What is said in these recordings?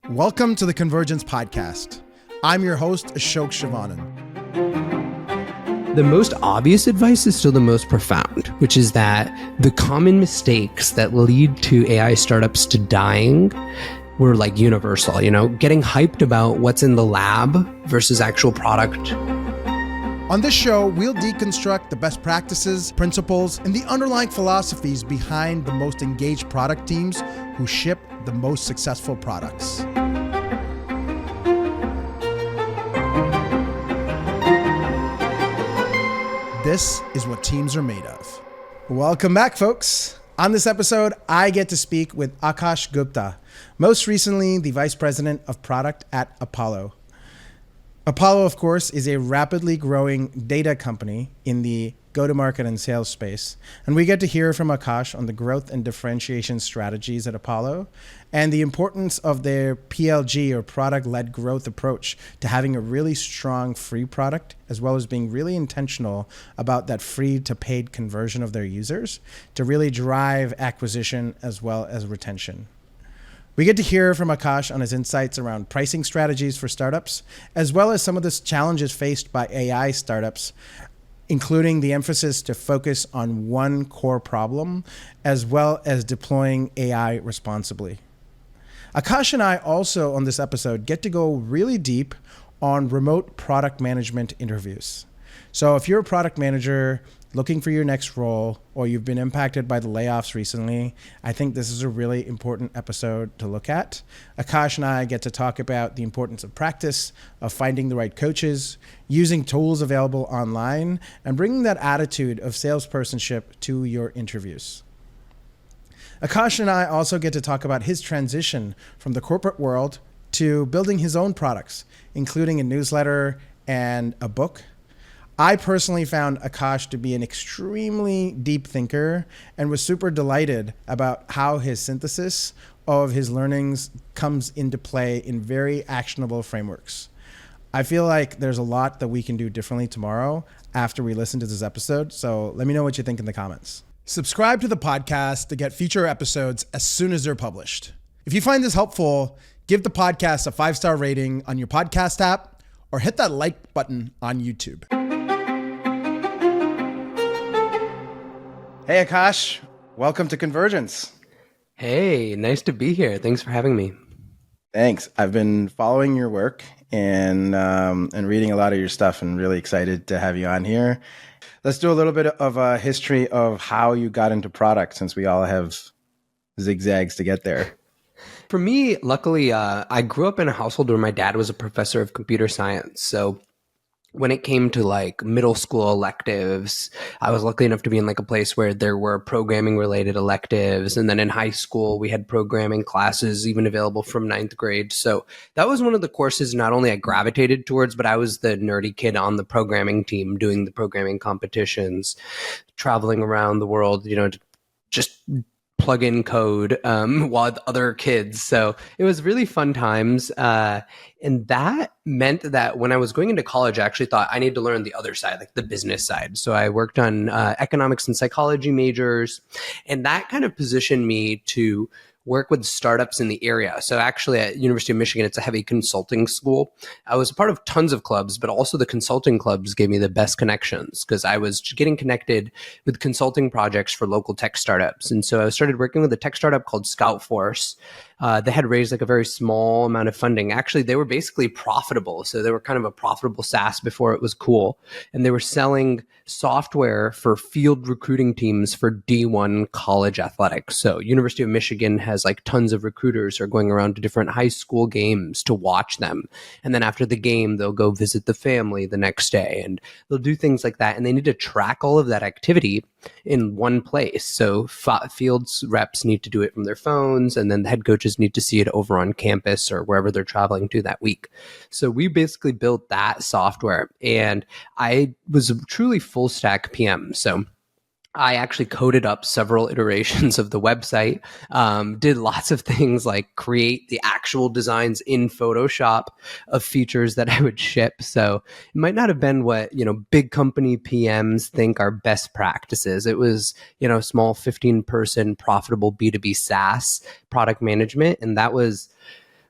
Welcome to the Convergence Podcast. I'm your host, Ashok Sivanand. The most obvious advice is still the most profound, which is that the common mistakes that lead to AI startups to dying were like universal, getting hyped about what's in the lab versus actual product. On this show, we'll deconstruct the best practices, principles, and the underlying philosophies behind the most engaged product teams who ship the most successful products. This is what teams are made of. Welcome back, folks. On this episode, I get to speak with Aakash Gupta, most recently the Vice President of Product at Apollo. Apollo, of course, is a rapidly growing data company in the go-to-market and sales space. And we get to hear from Aakash on the growth and differentiation strategies at Apollo and the importance of their PLG or product-led growth approach to having a really strong free product, as well as being really intentional about that free to paid conversion of their users to really drive acquisition as well as retention. We get to hear from Aakash on his insights around pricing strategies for startups, as well as some of the challenges faced by AI startups, including the emphasis to focus on one core problem, as well as deploying AI responsibly. Aakash and I also, on this episode, get to go really deep on remote product management interviews. So if you're a product manager looking for your next role, or you've been impacted by the layoffs recently, I think this is a really important episode to look at. Aakash and I get to talk about the importance of practice, of finding the right coaches, using tools available online, and bringing that attitude of salespersonship to your interviews. Aakash and I also get to talk about his transition from the corporate world to building his own products, including a newsletter and a book. I personally found Aakash to be an extremely deep thinker and was super delighted about how his synthesis of his learnings comes into play in very actionable frameworks. I feel like there's a lot that we can do differently tomorrow after we listen to this episode, so let me know what you think in the comments. Subscribe to the podcast to get future episodes as soon as they're published. If you find this helpful, give the podcast a 5-star rating on your podcast app or hit that like button on YouTube. Hey, Aakash. Welcome to Convergence. Hey, nice to be here. Thanks for having me. Thanks. I've been following your work and reading a lot of your stuff and really excited to have you on here. Let's do a little bit of a history of how you got into product, since we all have zigzags to get there. For me, luckily, I grew up in a household where my dad was a professor of computer science. So when it came to like middle school electives, I was lucky enough to be in like a place where there were programming related electives. And then in high school, we had programming classes even available from 9th grade. So that was one of the courses not only I gravitated towards, but I was the nerdy kid on the programming team doing the programming competitions, traveling around the world, just plug in code while other kids. So it was really fun times. And that meant that when I was going into college, I actually thought I need to learn the other side, like the business side. So I worked on economics and psychology majors, and that kind of positioned me to work with startups in the area. So actually at University of Michigan, it's a heavy consulting school. I was a part of tons of clubs, but also the consulting clubs gave me the best connections because I was getting connected with consulting projects for local tech startups. And so I started working with a tech startup called Scout Force. They had raised like a very small amount of funding. Actually, they were basically profitable. So they were kind of a profitable SaaS before it was cool. And they were selling software for field recruiting teams for D1 college athletics. So University of Michigan has like tons of recruiters who are going around to different high school games to watch them. And then after the game, they'll go visit the family the next day and they'll do things like that. And they need to track all of that activity in one place. So fields reps need to do it from their phones, and then the head coaches need to see it over on campus or wherever they're traveling to that week. So we basically built that software, and I was a truly full stack PM. So I actually coded up several iterations of the website, did lots of things like create the actual designs in Photoshop of features that I would ship. So it might not have been what, big company PMs think are best practices. It was, small 15-person profitable B2B SaaS product management. And that was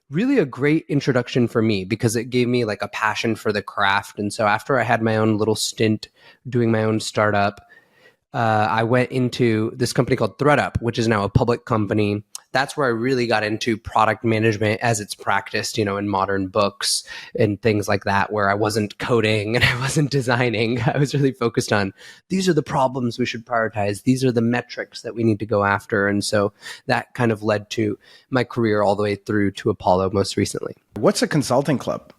really a great introduction for me because it gave me like a passion for the craft. And so after I had my own little stint doing my own startup, I went into this company called ThreadUp, which is now a public company. That's where I really got into product management as it's practiced, in modern books and things like that, where I wasn't coding and I wasn't designing. I was really focused on these are the problems we should prioritize. These are the metrics that we need to go after. And so that kind of led to my career all the way through to Apollo most recently. What's a consulting club?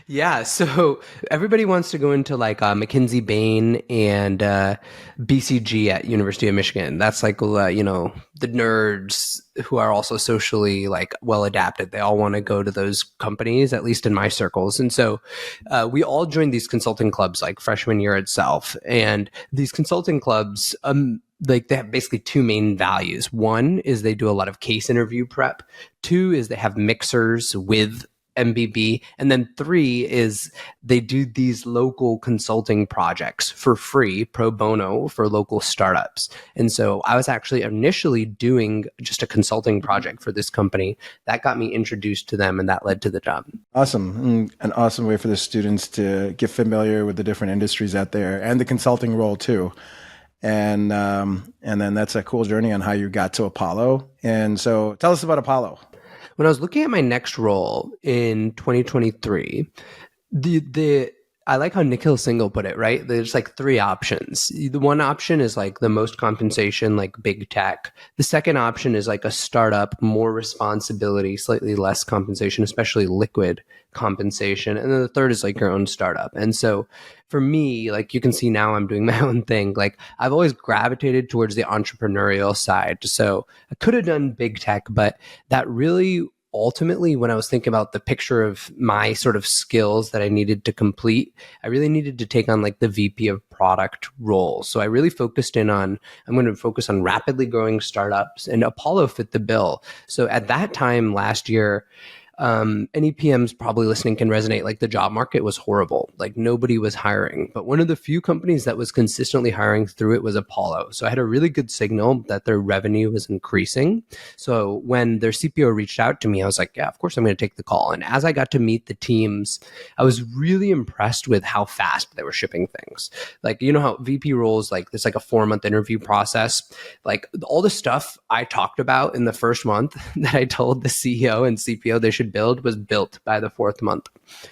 Yeah, so everybody wants to go into like McKinsey Bain and BCG at University of Michigan. That's like the nerds who are also socially like well adapted. They all want to go to those companies, at least in my circles. And so we all joined these consulting clubs like freshman year itself. And these consulting clubs, like they have basically two main values. One is they do a lot of case interview prep. Two is they have mixers with MBB. And then three is they do these local consulting projects for free, pro bono, for local startups. And so I was actually initially doing just a consulting project for this company. That got me introduced to them and that led to the job. Awesome. An awesome way for the students to get familiar with the different industries out there and the consulting role too. And then that's a cool journey on how you got to Apollo. And so tell us about Apollo. When I was looking at my next role in 2023, I like how Nikhil Singhal put it, right? There's like three options. The one option is like the most compensation, like big tech. The second option is like a startup, more responsibility, slightly less compensation, especially liquid compensation. And then the third is like your own startup. And so for me, like you can see now I'm doing my own thing. Like I've always gravitated towards the entrepreneurial side. So I could have done big tech, but that really ultimately, when I was thinking about the picture of my sort of skills that I needed to complete, I really needed to take on like the VP of product role. So I really focused in on, I'm going to focus on rapidly growing startups, and Apollo fit the bill. So at that time last year, any PMs probably listening can resonate. Like the job market was horrible. Like nobody was hiring, but one of the few companies that was consistently hiring through it was Apollo. So I had a really good signal that their revenue was increasing. So when their CPO reached out to me, I was like, yeah, of course I'm going to take the call. And as I got to meet the teams, I was really impressed with how fast they were shipping things. Like, you know how VP roles, like there's like a 4-month interview process. Like all the stuff I talked about in the first month that I told the CEO and CPO they should build was built by the 4th month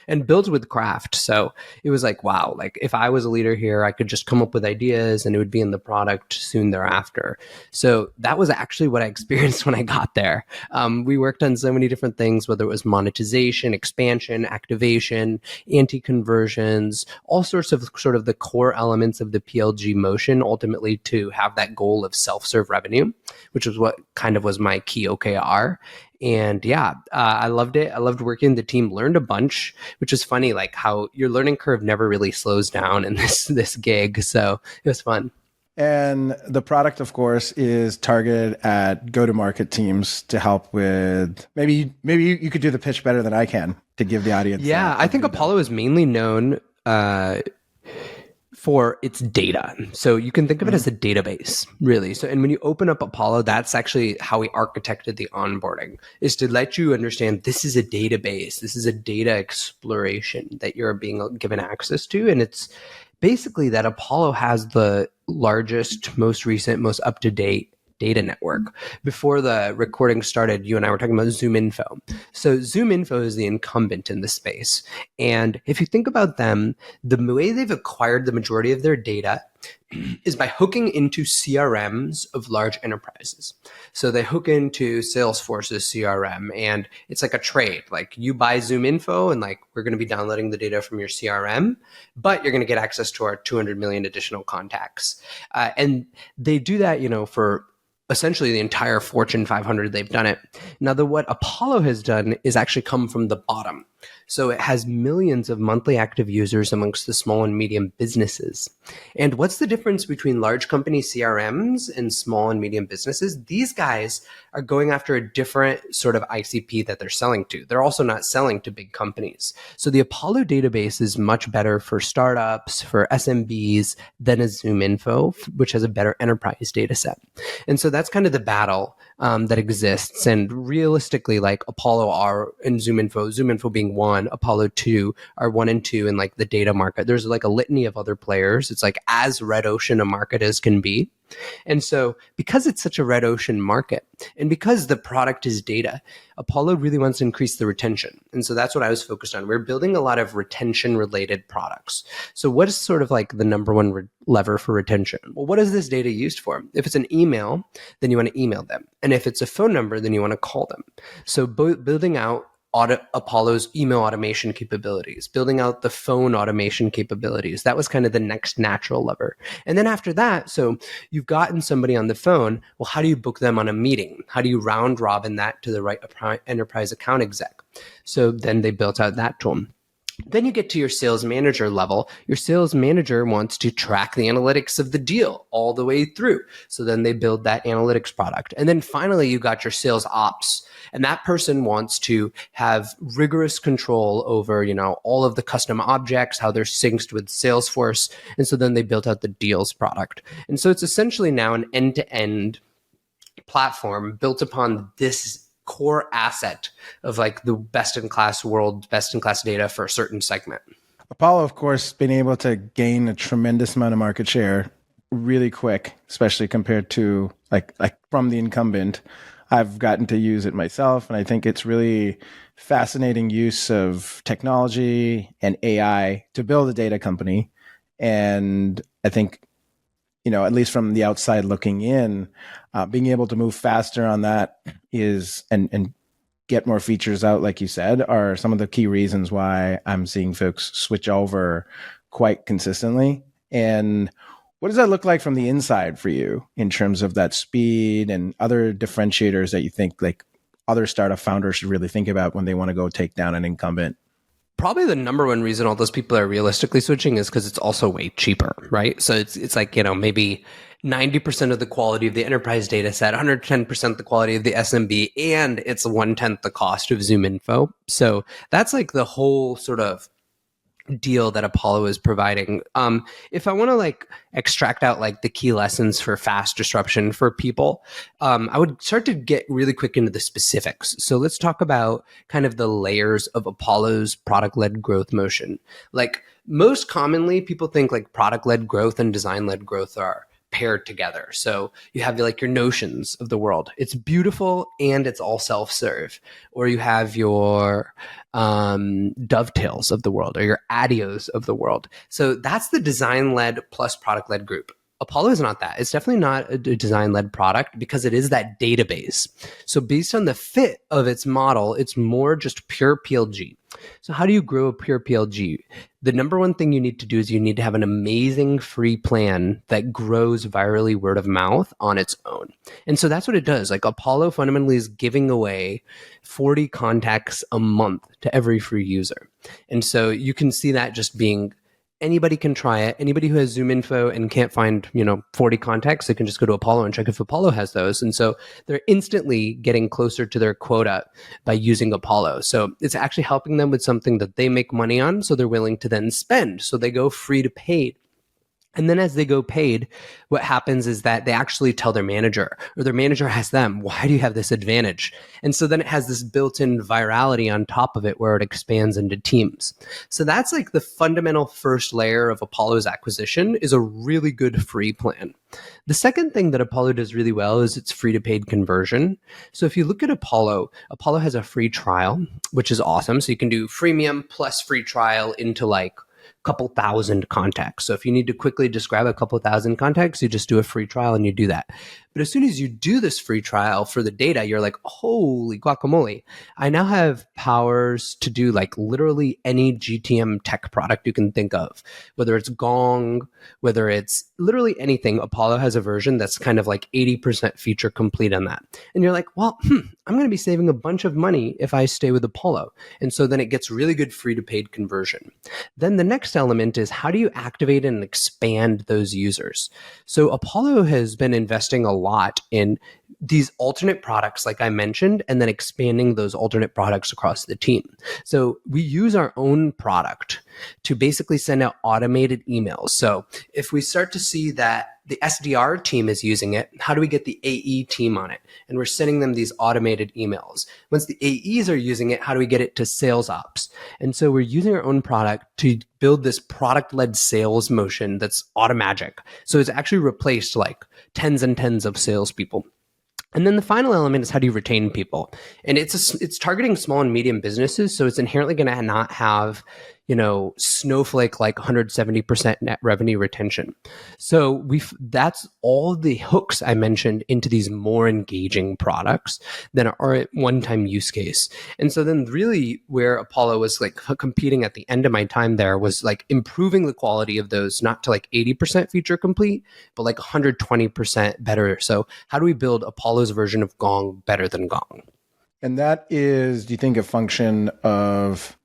and built with craft. So it was like, wow, like if I was a leader here, I could just come up with ideas and it would be in the product soon thereafter. So that was actually what I experienced when I got there. We worked on so many different things, whether it was monetization, expansion, activation, anti-conversions, all sorts of sort of the core elements of the PLG motion, ultimately to have that goal of self-serve revenue, which was what kind of was my key OKR. And yeah, I loved it. I loved working. The team learned a bunch, which is funny, like how your learning curve never really slows down in this gig. So it was fun. And the product, of course, is targeted at go-to-market teams to help with maybe you could do the pitch better than I can to give the audience. Yeah, I think Apollo is mainly known for its data. So you can think of it as a database, really. So, and when you open up Apollo, that's actually how we architected the onboarding, is to let you understand this is a database. This is a data exploration that you're being given access to. And it's basically that Apollo has the largest, most recent, most up-to-date data network. Before the recording started, you and I were talking about ZoomInfo. So ZoomInfo is the incumbent in the space. And if you think about them, the way they've acquired the majority of their data is by hooking into CRMs of large enterprises. So they hook into Salesforce's CRM, and it's like a trade. Like you buy ZoomInfo, and like we're going to be downloading the data from your CRM, but you're going to get access to our 200 million additional contacts. And they do that, for essentially the entire Fortune 500. They've done it. Now, what Apollo has done is actually come from the bottom. So it has millions of monthly active users amongst the small and medium businesses. And what's the difference between large company CRMs and small and medium businesses? These guys are going after a different sort of ICP that they're selling to. They're also not selling to big companies. So the Apollo database is much better for startups, for SMBs than a ZoomInfo, which has a better enterprise data set. And so that's kind of the battle that exists. And realistically, like Apollo are in Zoom Info being one, Apollo 2 are 1 and 2 in like the data market. There's like a litany of other players. It's like as red ocean a market as can be. And so because it's such a red ocean market and because the product is data, Apollo really wants to increase the retention. And so that's what I was focused on. We're building a lot of retention related products. So what is sort of like the number one lever for retention? Well, what is this data used for? If it's an email, then you want to email them. And if it's a phone number, then you want to call them. So building out Apollo's email automation capabilities, building out the phone automation capabilities. That was kind of the next natural lever. And then after that, so you've gotten somebody on the phone. Well, how do you book them on a meeting? How do you round robin that to the right enterprise account exec? So then they built out that tool. Then you get to your sales manager level. Your sales manager wants to track the analytics of the deal all the way through. So then they build that analytics product. And then finally, you got your sales ops. And that person wants to have rigorous control over, all of the custom objects, how they're synced with Salesforce. And so then they built out the deals product. And so it's essentially now an end-to-end platform built upon this core asset of like the best in class data for a certain segment. Apollo, of course, been able to gain a tremendous amount of market share really quick, especially compared to like from the incumbent. I've gotten to use it myself, and I think it's really fascinating use of technology and AI to build a data company. And I think, at least from the outside looking in, being able to move faster on that is and get more features out, like you said, are some of the key reasons why I'm seeing folks switch over quite consistently. And what does that look like from the inside for you in terms of that speed and other differentiators that you think like other startup founders should really think about when they want to go take down an incumbent? Probably the number one reason all those people are realistically switching is because it's also way cheaper, right? So it's like, maybe 90% of the quality of the enterprise data set, 110% the quality of the SMB, and it's 1/10 the cost of Zoom Info. So that's like the whole sort of deal that Apollo is providing. If I want to like extract out like the key lessons for fast disruption for people, I would start to get really quick into the specifics. So let's talk about kind of the layers of Apollo's product-led growth motion. Like most commonly, people think like product-led growth and design-led growth are paired together. So you have like your Notions of the world. It's beautiful and it's all self-serve. Or you have your Dovetails of the world or your Adios of the world. So that's the design-led plus product-led group. Apollo is not that. It's definitely not a design-led product because it is that database. So based on the fit of its model, it's more just pure PLG. So how do you grow a pure PLG? The number one thing you need to do is you need to have an amazing free plan that grows virally word of mouth on its own. And so that's what it does. Like Apollo fundamentally is giving away 40 contacts a month to every free user. And so you can see that just being anybody can try it. Anybody who has Zoom Info and can't find, 40 contacts, they can just go to Apollo and check if Apollo has those. And so they're instantly getting closer to their quota by using Apollo. So it's actually helping them with something that they make money on. So they're willing to then spend. So they go free to paid. And then as they go paid, what happens is that they actually tell their manager, or their manager asks them, why do you have this advantage? And so then it has this built-in virality on top of it where it expands into teams. So that's like the fundamental first layer of Apollo's acquisition is a really good free plan. The second thing that Apollo does really well is its free to paid conversion. So if you look at Apollo, Apollo has a free trial, which is awesome. So you can do freemium plus free trial into like couple thousand contacts. So if you need to quickly describe a couple thousand contacts, you just do a free trial and you do that. But as soon as you do this free trial for the data, you're like, holy guacamole. I now have powers to do like literally any GTM tech product you can think of, whether it's Gong, whether it's literally anything. Apollo has a version that's kind of like 80% feature complete on that. And you're like, well, I'm going to be saving a bunch of money if I stay with Apollo. And so then it gets really good free to paid conversion. Then the next element is how do you activate and expand those users? So Apollo has been investing a lot in these alternate products, like I mentioned, and then expanding those alternate products across the team. So we use our own product to basically send out automated emails. So if we start to see that the SDR team is using it, how do we get the AE team on it? And we're sending them these automated emails. Once the AEs are using it, how do we get it to sales ops? And so we're using our own product to build this product-led sales motion that's automagic. So it's actually replaced like tens and tens of salespeople. And then the final element is how do you retain people? And it's targeting small and medium businesses, so it's inherently going to not have, snowflake like 170% net revenue retention. So that's all the hooks I mentioned into these more engaging products than are a one-time use case. And so then really where Apollo was like competing at the end of my time there was like improving the quality of those, not to like 80% feature complete, but like 120% better. So how do we build Apollo's version of Gong better than Gong? And that is, do you think, a function of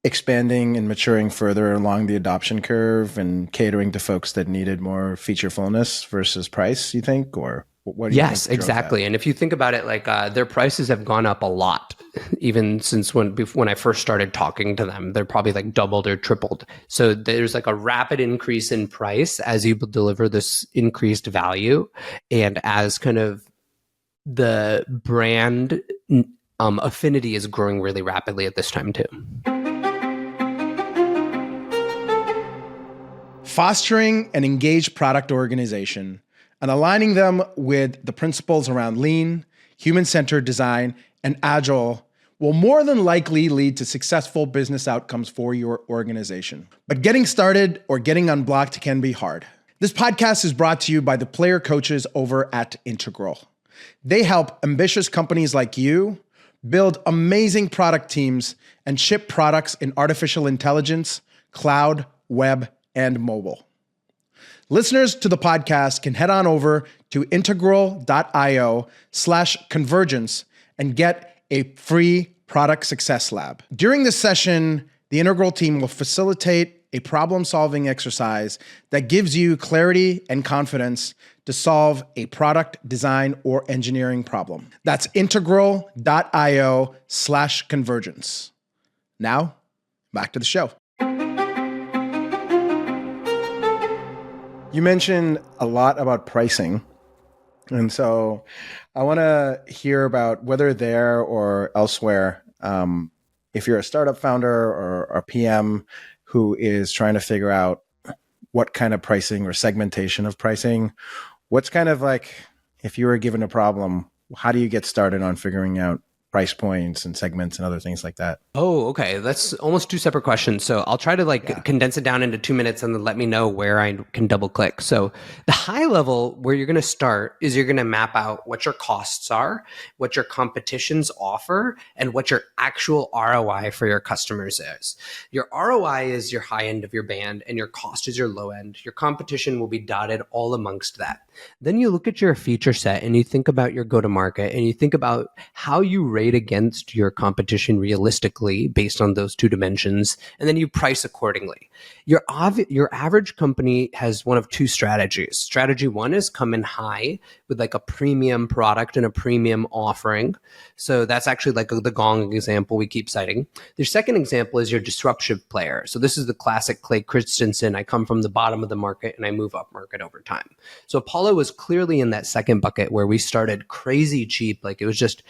expanding and maturing further along the adoption curve and catering to folks that needed more feature fullness versus price, you think? Or what do you think? Yes, exactly. And if you think about it, like their prices have gone up a lot, even since when I first started talking to them. They're probably like doubled or tripled. So there's like a rapid increase in price as you deliver this increased value, and as kind of the brand affinity is growing really rapidly at this time too. Fostering an engaged product organization and aligning them with the principles around lean, human-centered design, and agile will more than likely lead to successful business outcomes for your organization. But getting started or getting unblocked can be hard. This podcast is brought to you by the player coaches over at Integral. They help ambitious companies like you build amazing product teams and ship products in artificial intelligence, cloud, web, and mobile. Listeners to the podcast can head on over to integral.io/convergence and get a free product success lab. During this session, the Integral team will facilitate a problem-solving exercise that gives you clarity and confidence to solve a product design or engineering problem. That's integral.io/convergence. Now, back to the show. You mentioned a lot about pricing. And so I want to hear about whether there or elsewhere, if you're a startup founder or a PM who is trying to figure out what kind of pricing or segmentation of pricing, what's kind of like, if you were given a problem, how do you get started on figuring out price points and segments and other things like that? Oh, okay. That's almost two separate questions. So I'll try to condense it down into 2 minutes and then let me know where I can double click. So the high level where you're going to start is you're going to map out what your costs are, what your competitions offer, and what your actual ROI for your customers is. Your ROI is your high end of your band and your cost is your low end. Your competition will be dotted all amongst that. Then you look at your feature set and you think about your go-to-market and you think about how you rate against your competition realistically based on those two dimensions, and then you price accordingly. Your average company has one of two strategies. Strategy one is come in high with like a premium product and a premium offering. So that's actually like the Gong example we keep citing. The second example is your disruptive player. So this is the classic Clay Christensen. I come from the bottom of the market and I move up market over time. So Apollo was clearly in that second bucket where we started crazy cheap. Like it was just,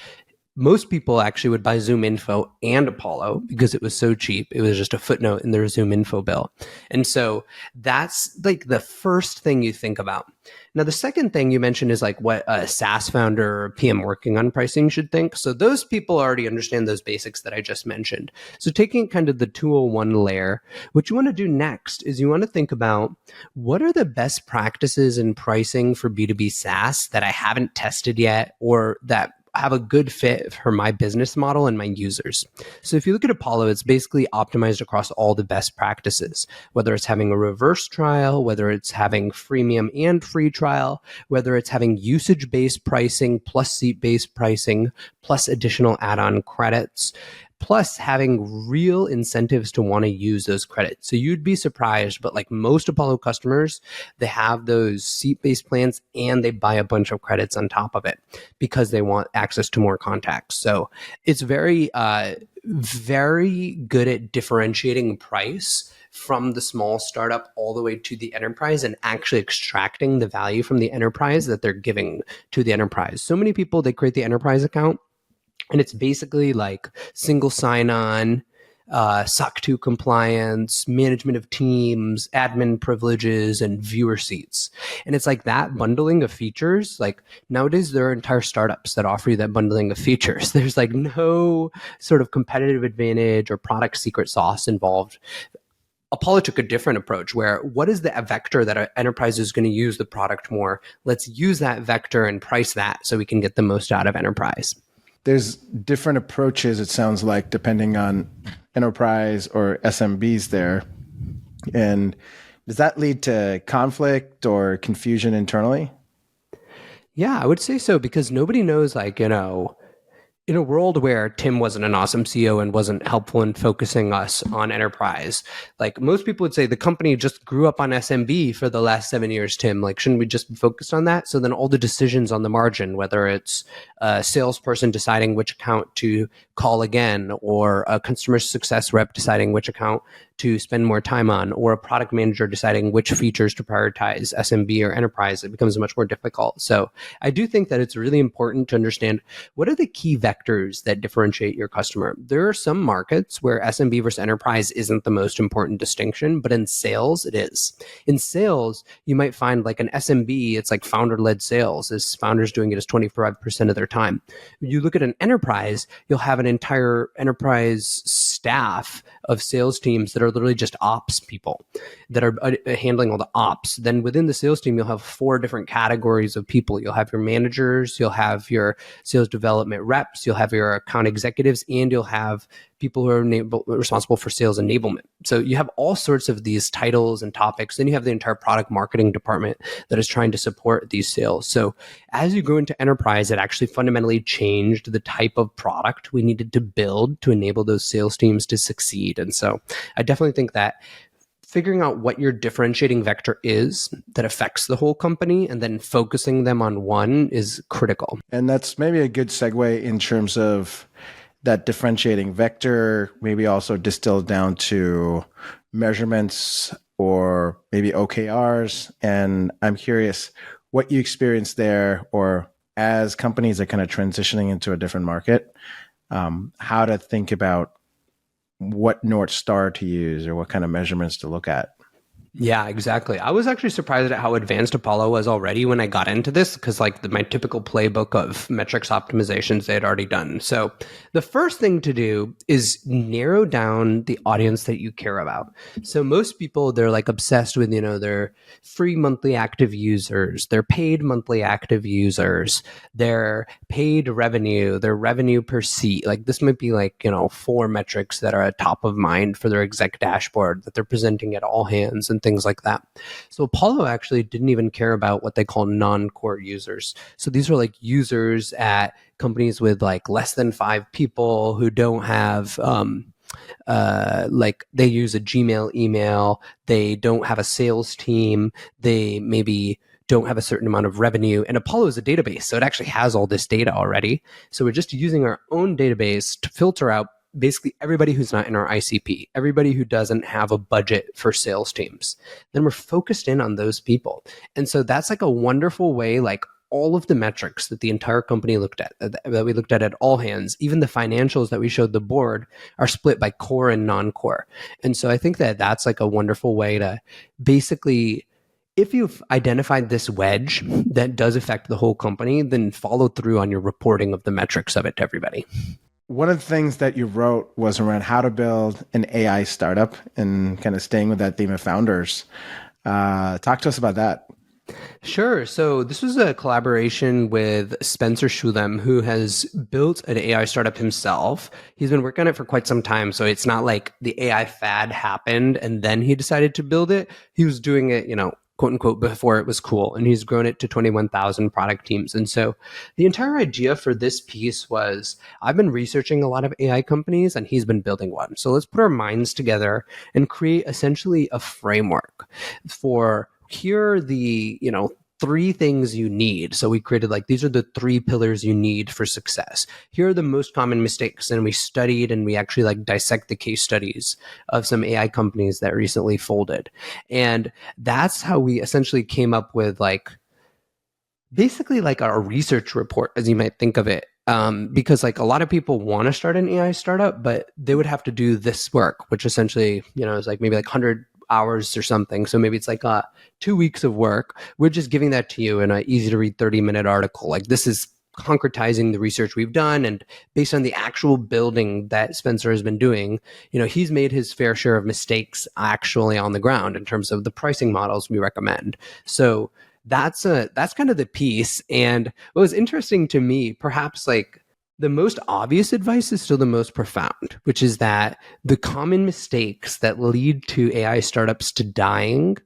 most people actually would buy Zoom Info and Apollo because it was so cheap. It was just a footnote in their Zoom Info bill. And so that's like the first thing you think about. Now, the second thing you mentioned is like what a SaaS founder or PM working on pricing should think. So those people already understand those basics that I just mentioned. So taking kind of the 201 layer, what you want to do next is you want to think about what are the best practices in pricing for B2B SaaS that I haven't tested yet or that have a good fit for my business model and my users. So if you look at Apollo, it's basically optimized across all the best practices, whether it's having a reverse trial, whether it's having freemium and free trial, whether it's having usage-based pricing plus seat-based pricing plus additional add-on credits, plus having real incentives to want to use those credits. So you'd be surprised, but like most Apollo customers, they have those seat-based plans and they buy a bunch of credits on top of it because they want access to more contacts. So it's very good at differentiating price from the small startup all the way to the enterprise and actually extracting the value from the enterprise that they're giving to the enterprise. So many people, they create the enterprise account and it's basically like single sign-on, SOC 2 compliance, management of teams, admin privileges, and viewer seats. And it's like that bundling of features. Like nowadays, there are entire startups that offer you that bundling of features. There's like no sort of competitive advantage or product secret sauce involved. Apollo took a different approach where what is the vector that an enterprise is going to use the product more? Let's use that vector and price that so we can get the most out of enterprise. There's different approaches, it sounds like, depending on enterprise or SMBs there. And does that lead to conflict or confusion internally? Yeah, I would say so because nobody knows, like, in a world where Tim wasn't an awesome CEO and wasn't helpful in focusing us on enterprise, like most people would say the company just grew up on SMB for the last 7 years, Tim. Like, shouldn't we just be focused on that? So then all the decisions on the margin, whether it's a salesperson deciding which account to call again, or a customer success rep deciding which account to spend more time on, or a product manager deciding which features to prioritize, SMB or enterprise, it becomes much more difficult. So I do think that it's really important to understand what are the key vectors that differentiate your customer. There are some markets where SMB versus enterprise isn't the most important distinction, but in sales, it is. In sales, you might find like an SMB, it's like founder-led sales, as founders doing it as 25% of their time. When you look at an enterprise, you'll have an entire enterprise staff of sales teams that are literally just ops people that are handling all the ops. Then within the sales team, you'll have 4 different categories of people. You'll have your managers, you'll have your sales development reps, you'll have your account executives, and you'll have people who are responsible for sales enablement. So you have all sorts of these titles and topics. Then you have the entire product marketing department that is trying to support these sales. So as you go into enterprise, it actually fundamentally changed the type of product we needed to build to enable those sales teams to succeed. And so I definitely think that figuring out what your differentiating vector is that affects the whole company and then focusing them on one is critical. And that's maybe a good segue in terms of that differentiating vector, maybe also distilled down to measurements or maybe OKRs. And I'm curious what you experienced there, or as companies are kind of transitioning into a different market, how to think about what North Star to use or what kind of measurements to look at. Yeah, exactly. I was actually surprised at how advanced Apollo was already when I got into this, because like my typical playbook of metrics optimizations they had already done. So the first thing to do is narrow down the audience that you care about. So most people, they're like obsessed with, their free monthly active users, their paid monthly active users, their paid revenue, their revenue per seat. Like this might be like, 4 metrics that are at top of mind for their exec dashboard that they're presenting at all hands and things like that. So Apollo actually didn't even care about what they call non-core users. So these are like users at companies with like less than 5 people who don't have like they use a Gmail email, they don't have a sales team, they maybe don't have a certain amount of revenue. And Apollo is a database, so it actually has all this data already. So we're just using our own database to filter out basically everybody who's not in our ICP, everybody who doesn't have a budget for sales teams. Then we're focused in on those people. And so that's like a wonderful way, like all of the metrics that the entire company looked at, that we looked at all hands, even the financials that we showed the board are split by core and non-core. And so I think that that's like a wonderful way to basically, if you've identified this wedge that does affect the whole company, then follow through on your reporting of the metrics of it to everybody. One of the things that you wrote was around how to build an AI startup and kind of staying with that theme of founders. Talk to us about that. Sure. So this was a collaboration with Spencer Schulem, who has built an AI startup himself. He's been working on it for quite some time. So it's not like the AI fad happened and then he decided to build it. He was doing it, quote unquote, before it was cool. And he's grown it to 21,000 product teams. And so the entire idea for this piece was I've been researching a lot of AI companies and he's been building one. So let's put our minds together and create essentially a framework for here are the, three things you need. So we created like, these are the three pillars you need for success. Here are the most common mistakes. And we studied and we actually like dissect the case studies of some AI companies that recently folded. And that's how we essentially came up with like, basically like a research report, as you might think of it. Because like a lot of people want to start an AI startup, but they would have to do this work, which essentially, is like maybe like 100 hours or something. So maybe it's like 2 weeks of work. We're just giving that to you in an easy to read 30-minute article. Like this is concretizing the research we've done, and based on the actual building that Spencer has been doing, he's made his fair share of mistakes actually on the ground in terms of the pricing models we recommend. So that's kind of the piece. And what was interesting to me, perhaps like the most obvious advice is still the most profound, which is that the common mistakes that lead to AI startups to dying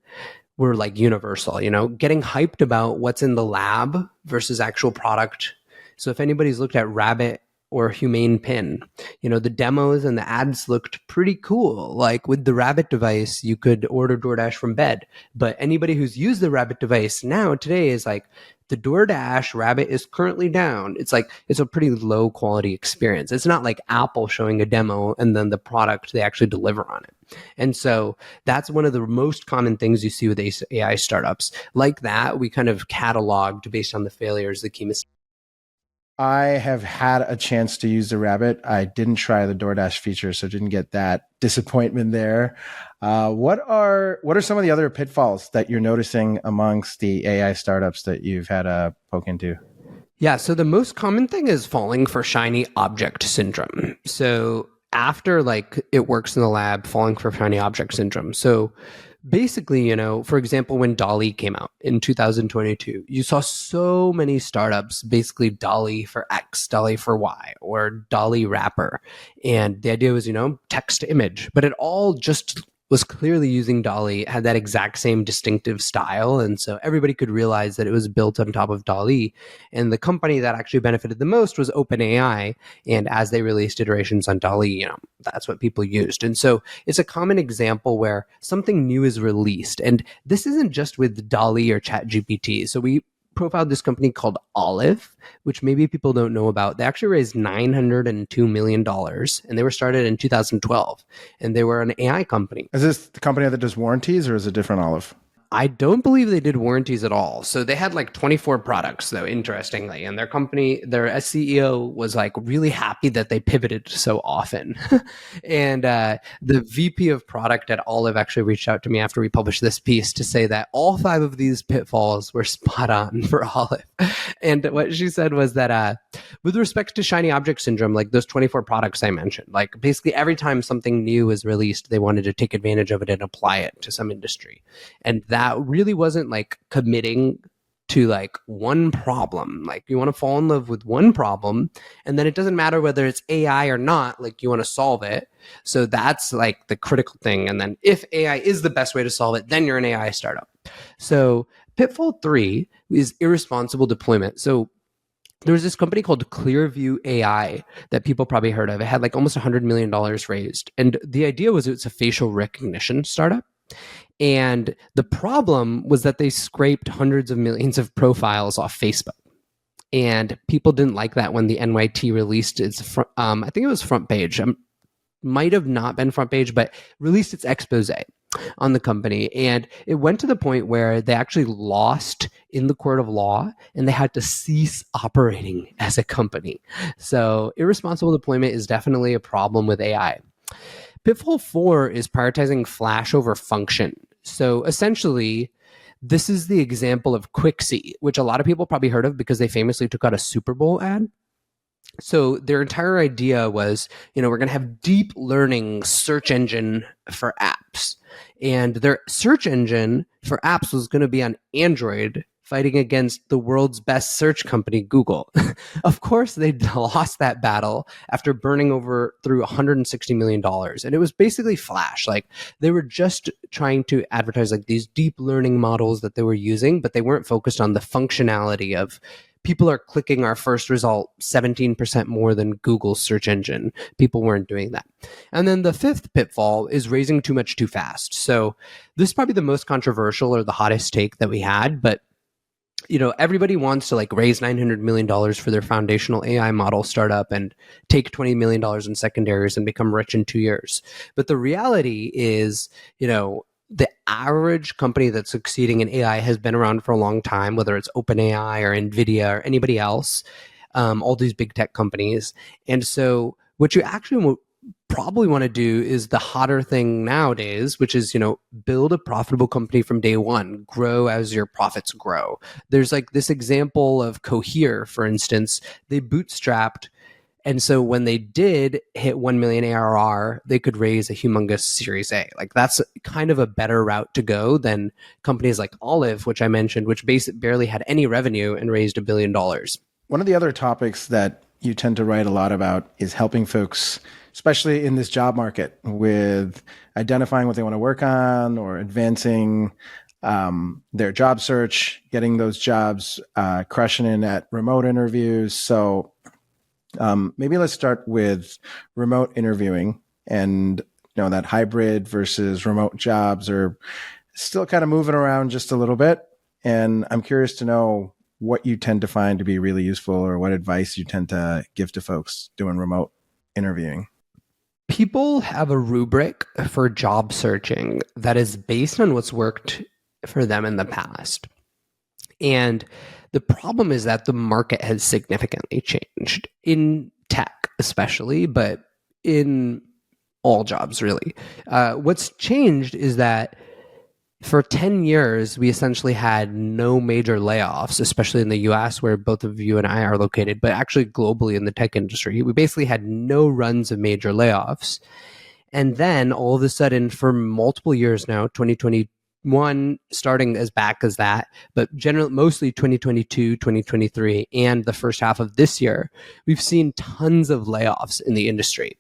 were like universal, getting hyped about what's in the lab versus actual product. So if anybody's looked at Rabbit or Humane Pin, the demos and the ads looked pretty cool. Like with the Rabbit device, you could order DoorDash from bed. But anybody who's used the Rabbit device now today is like, the DoorDash Rabbit is currently down. It's like, it's a pretty low quality experience. It's not like Apple showing a demo and then the product they actually deliver on it. And so that's one of the most common things you see with AI startups. Like that, we kind of cataloged based on the failures, the key mistakes. I have had a chance to use the Rabbit. I didn't try the DoorDash feature, so didn't get that disappointment there. What are some of the other pitfalls that you're noticing amongst the AI startups that you've had a poke into? Yeah, so the most common thing is falling for shiny object syndrome. So after like it works in the lab, falling for shiny object syndrome. So basically, for example, when DALL-E came out in 2022, you saw so many startups, basically DALL-E for X, DALL-E for Y, or DALL-E wrapper. And the idea was, text to image, but it all just was clearly using DALL-E, had that exact same distinctive style. And so everybody could realize that it was built on top of DALL-E. And the company that actually benefited the most was OpenAI. And as they released iterations on DALL-E, that's what people used. And so it's a common example where something new is released. And this isn't just with DALL-E or ChatGPT. So we profiled this company called Olive, which maybe people don't know about. They actually raised $902 million and they were started in 2012 and they were an AI company. Is this the company that does warranties or is it different Olive? I don't believe they did warranties at all. So they had like 24 products though, interestingly. And their company, their CEO was like really happy that they pivoted so often. And the VP of product at Olive actually reached out to me after we published this piece to say that all 5 of these pitfalls were spot on for Olive. And what she said was that with respect to shiny object syndrome, like those 24 products I mentioned, like basically every time something new is released, they wanted to take advantage of it and apply it to some industry. And that really wasn't like committing to like one problem. Like you want to fall in love with one problem and then it doesn't matter whether it's AI or not, like you want to solve it. So that's like the critical thing. And then if AI is the best way to solve it, then you're an AI startup. So pitfall 3 is irresponsible deployment. So there was this company called Clearview AI that people probably heard of. It had like almost $100 million raised. And the idea was it's a facial recognition startup. And the problem was that they scraped hundreds of millions of profiles off Facebook. And people didn't like that when the NYT released its, I think it was front page. Might have not been front page, but released its expose on the company. And it went to the point where they actually lost in the court of law and they had to cease operating as a company. So irresponsible deployment is definitely a problem with AI. Pitfall 4 is prioritizing flash over function. So essentially, this is the example of Quixie, which a lot of people probably heard of because they famously took out a Super Bowl ad. So their entire idea was, we're going to have deep learning search engine for apps. And their search engine for apps was going to be on Android fighting against the world's best search company, Google. Of course, they lost that battle after burning over through $160 million. And it was basically flash. Like they were just trying to advertise like these deep learning models that they were using, but they weren't focused on the functionality of people are clicking our first result 17% more than Google's search engine. People weren't doing that. And then the fifth pitfall is raising too much too fast. So this is probably the most controversial or the hottest take that we had, but everybody wants to like raise $900 million for their foundational AI model startup and take $20 million in secondaries and become rich in 2 years. But the reality is, the average company that's succeeding in AI has been around for a long time, whether it's OpenAI or NVIDIA or anybody else, all these big tech companies. And so what you actually probably want to do is the hotter thing nowadays, which is, build a profitable company from day one, grow as your profits grow. There's like this example of Cohere, for instance. They bootstrapped. And so when they did hit 1 million ARR, they could raise a humongous Series A. Like that's kind of a better route to go than companies like Olive, which I mentioned, which barely had any revenue and raised $1 billion. One of the other topics that you tend to write a lot about is helping folks, especially in this job market, with identifying what they want to work on or advancing their job search, getting those jobs, crushing in at remote interviews. So maybe let's start with remote interviewing, and that hybrid versus remote jobs are still kind of moving around just a little bit. And I'm curious to know what you tend to find to be really useful or what advice you tend to give to folks doing remote interviewing. People have a rubric for job searching that is based on what's worked for them in the past. And the problem is that the market has significantly changed in tech, especially, but in all jobs, really. What's changed is that for 10 years, we essentially had no major layoffs, especially in the US, where both of you and I are located, but actually globally in the tech industry. We basically had no runs of major layoffs. And then all of a sudden, for multiple years now, 2021 starting as back as that, but generally mostly 2022, 2023, and the first half of this year, we've seen tons of layoffs in the industry.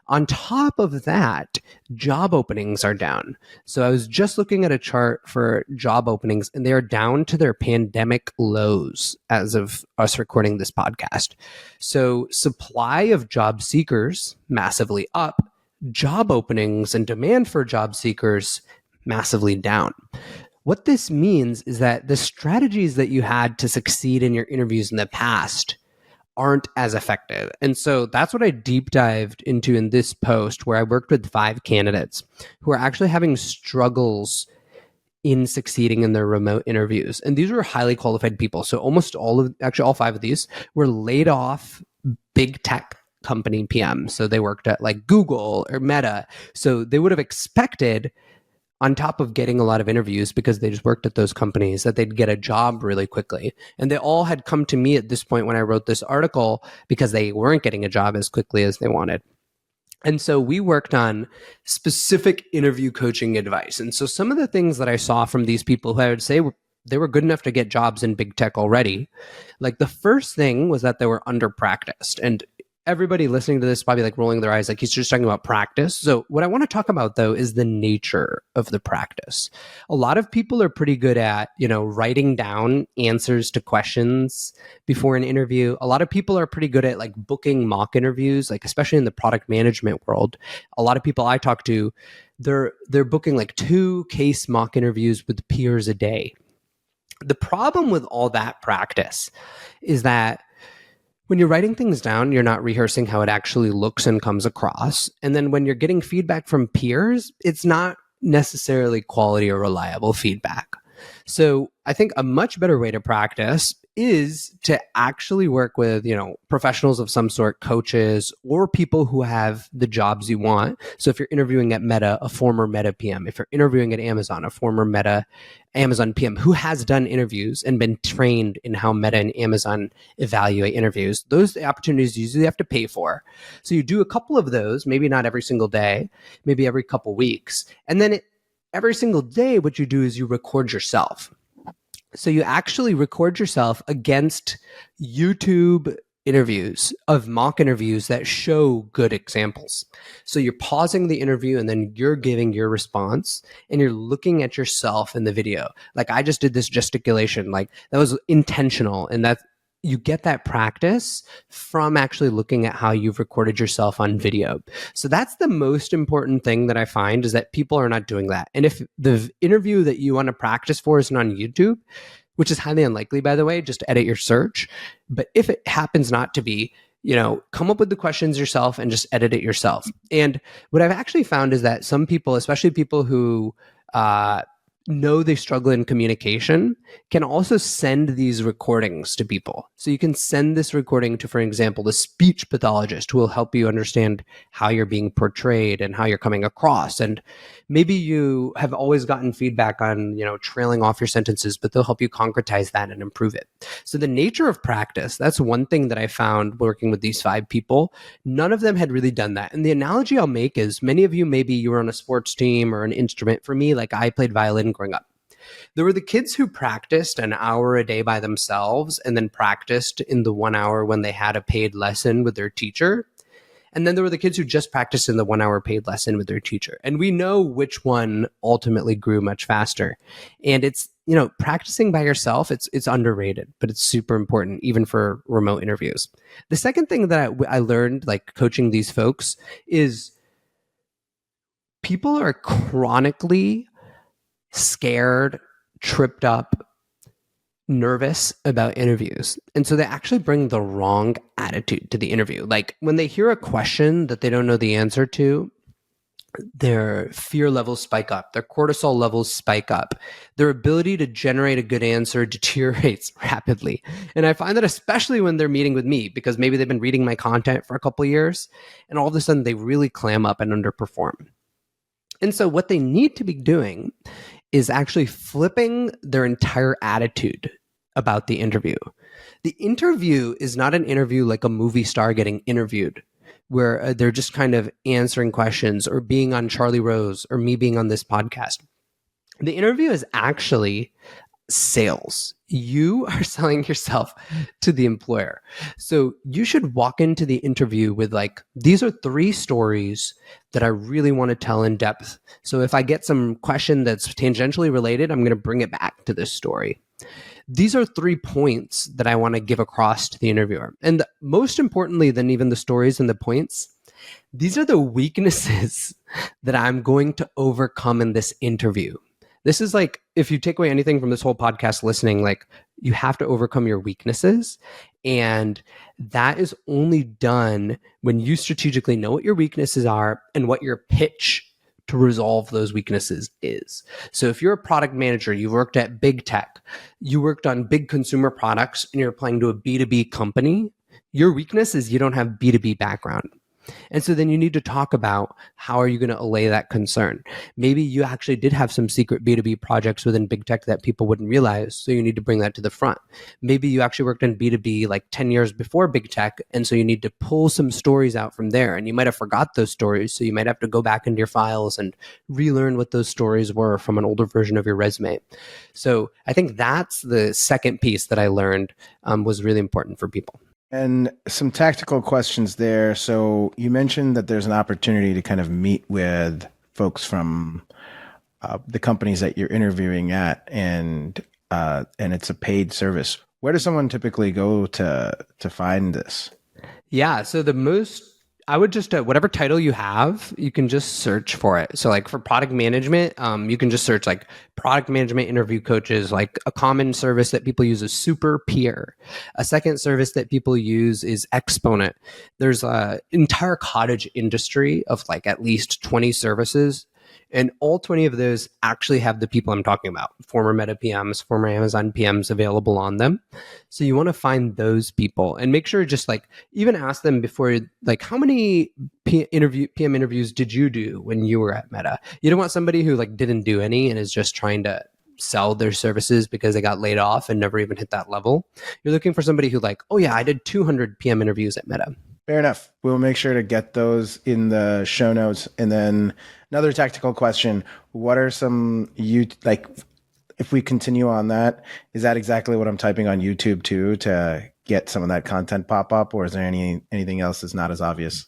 On top of that, job openings are down. So I was just looking at a chart for job openings, and they are down to their pandemic lows as of us recording this podcast. So supply of job seekers massively up, job openings and demand for job seekers massively down. What this means is that the strategies that you had to succeed in your interviews in the past aren't as effective. And so that's what I deep dived into in this post, where I worked with 5 candidates who are actually having struggles in succeeding in their remote interviews. And these were highly qualified people. So almost all 5 of these were laid off big tech company PM. So they worked at like Google or Meta. So they would have expected, on top of getting a lot of interviews because they just worked at those companies, that they'd get a job really quickly. And they all had come to me at this point when I wrote this article because they weren't getting a job as quickly as they wanted. And so we worked on specific interview coaching advice. And so some of the things that I saw from these people who I would say they were good enough to get jobs in big tech already. Like the first thing was that they were under practiced. And everybody listening to this is probably like rolling their eyes, like he's just talking about practice. So what I want to talk about though is the nature of the practice. A lot of people are pretty good at, writing down answers to questions before an interview. A lot of people are pretty good at like booking mock interviews, like especially in the product management world. A lot of people I talk to, they're booking like 2 case mock interviews with peers a day. The problem with all that practice is that when you're writing things down, you're not rehearsing how it actually looks and comes across. And then when you're getting feedback from peers, it's not necessarily quality or reliable feedback. So I think a much better way to practice is to actually work with, professionals of some sort, coaches, or people who have the jobs you want. So if you're interviewing at Meta, a former Meta PM. If you're interviewing at Amazon, a former Meta Amazon PM who has done interviews and been trained in how Meta and Amazon evaluate interviews, those opportunities you usually have to pay for. So you do a couple of those, maybe not every single day, maybe every couple weeks. And then every single day, what you do is you record yourself. So you actually record yourself against YouTube interviews of mock interviews that show good examples. So you're pausing the interview and then you're giving your response and you're looking at yourself in the video. Like I just did this gesticulation, like that was intentional, and that you get that practice from actually looking at how you've recorded yourself on video. So that's the most important thing that I find, is that people are not doing that. And if the interview that you want to practice for isn't on YouTube, which is highly unlikely, by the way, just edit your search. But if it happens not to be, come up with the questions yourself and just edit it yourself. And what I've actually found is that some people, especially people who know they struggle in communication, can also send these recordings to people. So you can send this recording to, for example, the speech pathologist, who will help you understand how you're being portrayed and how you're coming across. And maybe you have always gotten feedback on, trailing off your sentences, but they'll help you concretize that and improve it. So the nature of practice, that's one thing that I found working with these 5 people. None of them had really done that. And the analogy I'll make is, many of you, maybe you were on a sports team or an instrument. For me, like I played violin growing up. There were the kids who practiced an hour a day by themselves and then practiced in the 1 hour when they had a paid lesson with their teacher. And then there were the kids who just practiced in the 1 hour paid lesson with their teacher. And we know which one ultimately grew much faster. And it's, practicing by yourself, it's underrated, but it's super important, even for remote interviews. The second thing that I learned, like coaching these folks, is people are chronically scared, tripped up, nervous about interviews. And so they actually bring the wrong attitude to the interview. Like when they hear a question that they don't know the answer to, their fear levels spike up, their cortisol levels spike up, their ability to generate a good answer deteriorates rapidly. And I find that especially when they're meeting with me, because maybe they've been reading my content for a couple of years, and all of a sudden they really clam up and underperform. And so what they need to be doing is actually flipping their entire attitude about the interview. The interview is not an interview like a movie star getting interviewed, where they're just kind of answering questions or being on Charlie Rose or me being on this podcast. The interview is actually sales. You are selling yourself to the employer. So you should walk into the interview with like, these are 3 stories that I really want to tell in depth. So if I get some question that's tangentially related, I'm going to bring it back to this story. These are 3 points that I want to give across to the interviewer. And most importantly than even the stories and the points, these are the weaknesses that I'm going to overcome in this interview. This is like, if you take away anything from this whole podcast listening, like you have to overcome your weaknesses. And that is only done when you strategically know what your weaknesses are and what your pitch to resolve those weaknesses is. So if you're a product manager, you worked at big tech, you worked on big consumer products, and you're applying to a B2B company, your weakness is you don't have B2B background. And so then you need to talk about how are you going to allay that concern. Maybe you actually did have some secret B2B projects within big tech that people wouldn't realize, so you need to bring that to the front. Maybe you actually worked in B2B like 10 years before big tech, and so you need to pull some stories out from there, and you might have forgot those stories, so you might have to go back into your files and relearn what those stories were from an older version of your resume. So I think that's the second piece that I learned was really important for people. And some tactical questions there. So you mentioned that there's an opportunity to kind of meet with folks from the companies that you're interviewing at, and it's a paid service. Where does someone typically go to find this? Yeah, so I would just, whatever title you have, you can just search for it. So like for product management, you can just search like product management interview coaches. Like a common service that people use is Super Peer. A second service that people use is Exponent. There's an entire cottage industry of like at least 20 services. And all 20 of those actually have the people I'm talking about, former Meta PMs, former Amazon PMs available on them. So you want to find those people and make sure, just like even ask them before, like how many PM interviews did you do when you were at Meta? You don't want somebody who like didn't do any and is just trying to sell their services because they got laid off and never even hit that level. You're looking for somebody who like, oh yeah, I did 200 PM interviews at Meta. Fair enough. We'll make sure to get those in the show notes. And then another tactical question: what are some if we continue on that, is that exactly what I'm typing on YouTube too to get some of that content pop up, or is there anything else that's not as obvious?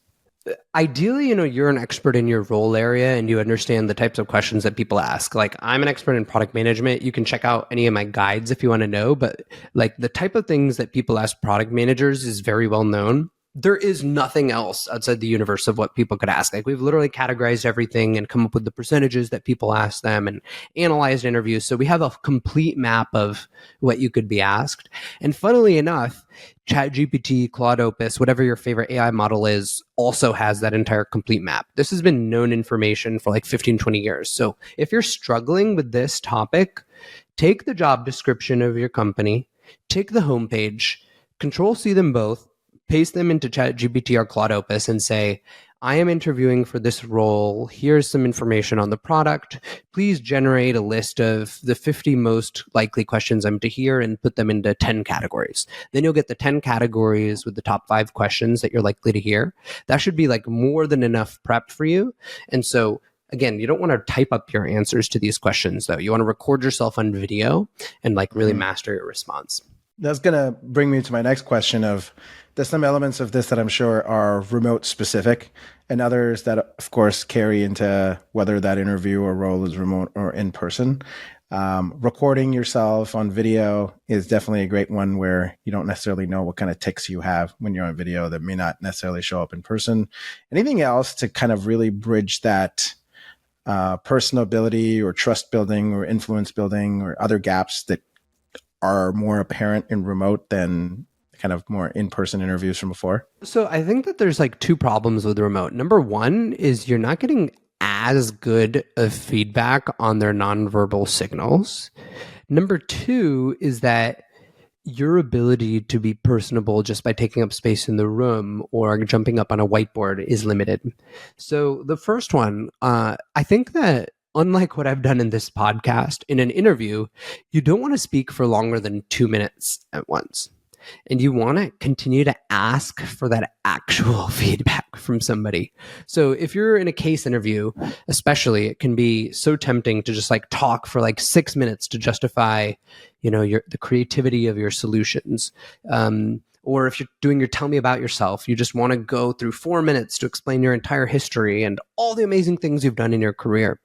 Ideally, you're an expert in your role area and you understand the types of questions that people ask. Like, I'm an expert in product management. You can check out any of my guides if you want to know, but like the type of things that people ask product managers is very well known. There is nothing else outside the universe of what people could ask. Like, we've literally categorized everything and come up with the percentages that people ask them and analyzed interviews. So we have a complete map of what you could be asked. And funnily enough, ChatGPT, Claude Opus, whatever your favorite AI model is, also has that entire complete map. This has been known information for like 15, 20 years. So if you're struggling with this topic, take the job description of your company, take the homepage, control C them both, paste them into ChatGPT or Claude Opus and say, I am interviewing for this role. Here's some information on the product. Please generate a list of the 50 most likely questions I'm to hear and put them into 10 categories. Then you'll get the 10 categories with the top 5 questions that you're likely to hear. That should be like more than enough prep for you. And so again, you don't want to type up your answers to these questions though. You want to record yourself on video and like really master your response. That's going to bring me to my next question of, there's some elements of this that I'm sure are remote specific and others that of course carry into whether that interview or role is remote or in person. Recording yourself on video is definitely a great one where you don't necessarily know what kind of tics you have when you're on video that may not necessarily show up in person. Anything else to kind of really bridge that personability or trust building or influence building or other gaps that are more apparent in remote than kind of more in-person interviews from before? So I think that there's like 2 problems with remote. Number one is you're not getting as good of feedback on their nonverbal signals. Number 2 is that your ability to be personable just by taking up space in the room or jumping up on a whiteboard is limited. So the first one, I think that unlike what I've done in this podcast, in an interview, you don't want to speak for longer than 2 minutes at once. And you want to continue to ask for that actual feedback from somebody. So if you're in a case interview, especially, it can be so tempting to just like talk for like 6 minutes to justify, the creativity of your solutions. Or if you're doing your tell me about yourself, you just want to go through 4 minutes to explain your entire history and all the amazing things you've done in your career.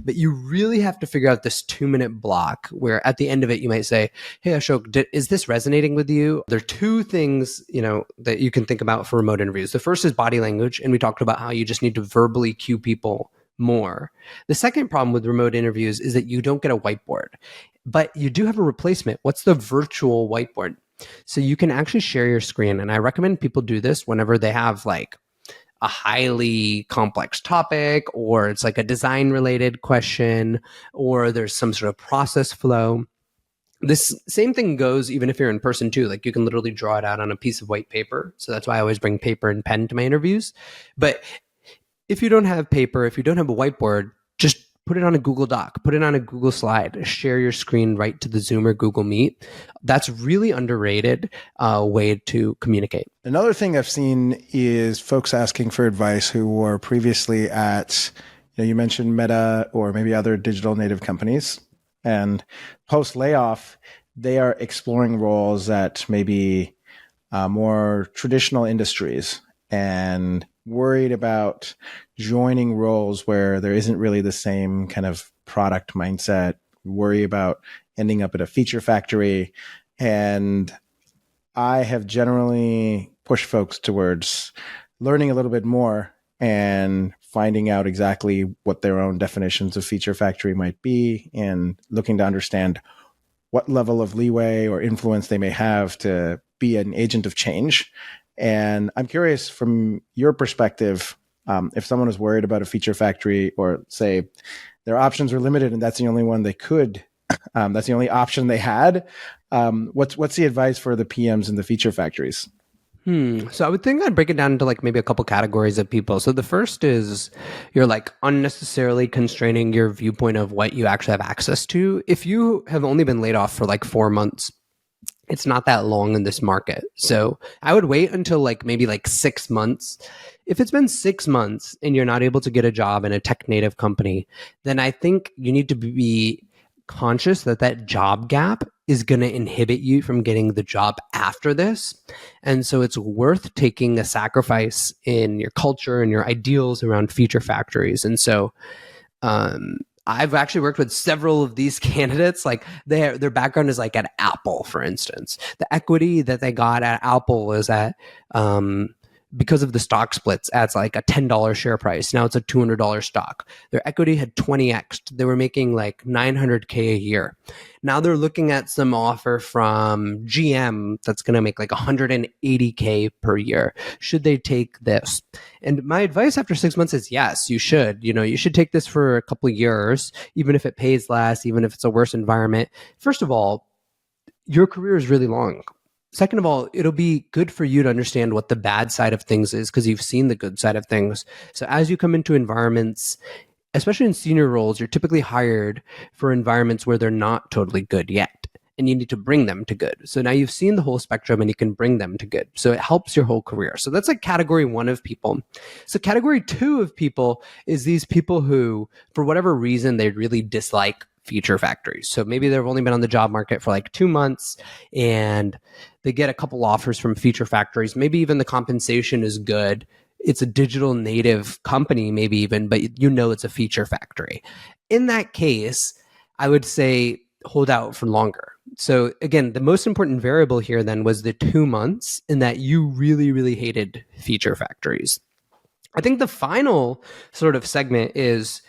But you really have to figure out this 2-minute block where at the end of it, you might say, hey, Ashok, is this resonating with you? There are 2 things, that you can think about for remote interviews. The first is body language. And we talked about how you just need to verbally cue people more. The second problem with remote interviews is that you don't get a whiteboard, but you do have a replacement. What's the virtual whiteboard? So you can actually share your screen. And I recommend people do this whenever they have like a highly complex topic, or it's like a design related question, or there's some sort of process flow. This same thing goes even if you're in person too. Like you can literally draw it out on a piece of white paper. So that's why I always bring paper and pen to my interviews. But if you don't have paper, if you don't have a whiteboard, just put it on a Google Doc, put it on a Google slide, share your screen right to the Zoom or Google Meet. That's really underrated way to communicate. Another thing I've seen is folks asking for advice who were previously at, you mentioned Meta or maybe other digital native companies, and post layoff, they are exploring roles at maybe more traditional industries and worried about joining roles where there isn't really the same kind of product mindset, worry about ending up at a feature factory. And I have generally pushed folks towards learning a little bit more and finding out exactly what their own definitions of feature factory might be and looking to understand what level of leeway or influence they may have to be an agent of change. And I'm curious from your perspective, if someone is worried about a feature factory or say their options are limited and that's the only one they could, that's the only option they had. What's the advice for the PMs in the feature factories? So I would think I'd break it down into like maybe a couple categories of people. So the first is you're like unnecessarily constraining your viewpoint of what you actually have access to. If you have only been laid off for like 4 months, it's not that long in this market. So I would wait until like maybe like 6 months. If it's been 6 months and you're not able to get a job in a tech native company, then I think you need to be conscious that that job gap is going to inhibit you from getting the job after this. And so it's worth taking a sacrifice in your culture and your ideals around feature factories. And so I've actually worked with several of these candidates. Like their background is like at Apple, for instance. The equity that they got at Apple is at because of the stock splits at like a $10 share price. Now it's a $200 stock. Their equity had 20x. They were making like $900K a year. Now they're looking at some offer from GM that's going to make like $180K per year. Should they take this? And my advice after 6 months is yes, you should. You should take this for a couple of years, even if it pays less, even if it's a worse environment. First of all, your career is really long. Second of all, it'll be good for you to understand what the bad side of things is because you've seen the good side of things. So as you come into environments, especially in senior roles, you're typically hired for environments where they're not totally good yet, and you need to bring them to good. So now you've seen the whole spectrum and you can bring them to good. So it helps your whole career. So that's like category 1 of people. So category 2 of people is these people who, for whatever reason, they really dislike feature factories. So maybe they've only been on the job market for like 2 months and they get a couple offers from feature factories. Maybe even the compensation is good. It's a digital native company, maybe even, but it's a feature factory. In that case, I would say hold out for longer. So again, the most important variable here then was the 2 months in that you really, really hated feature factories. I think the final sort of segment is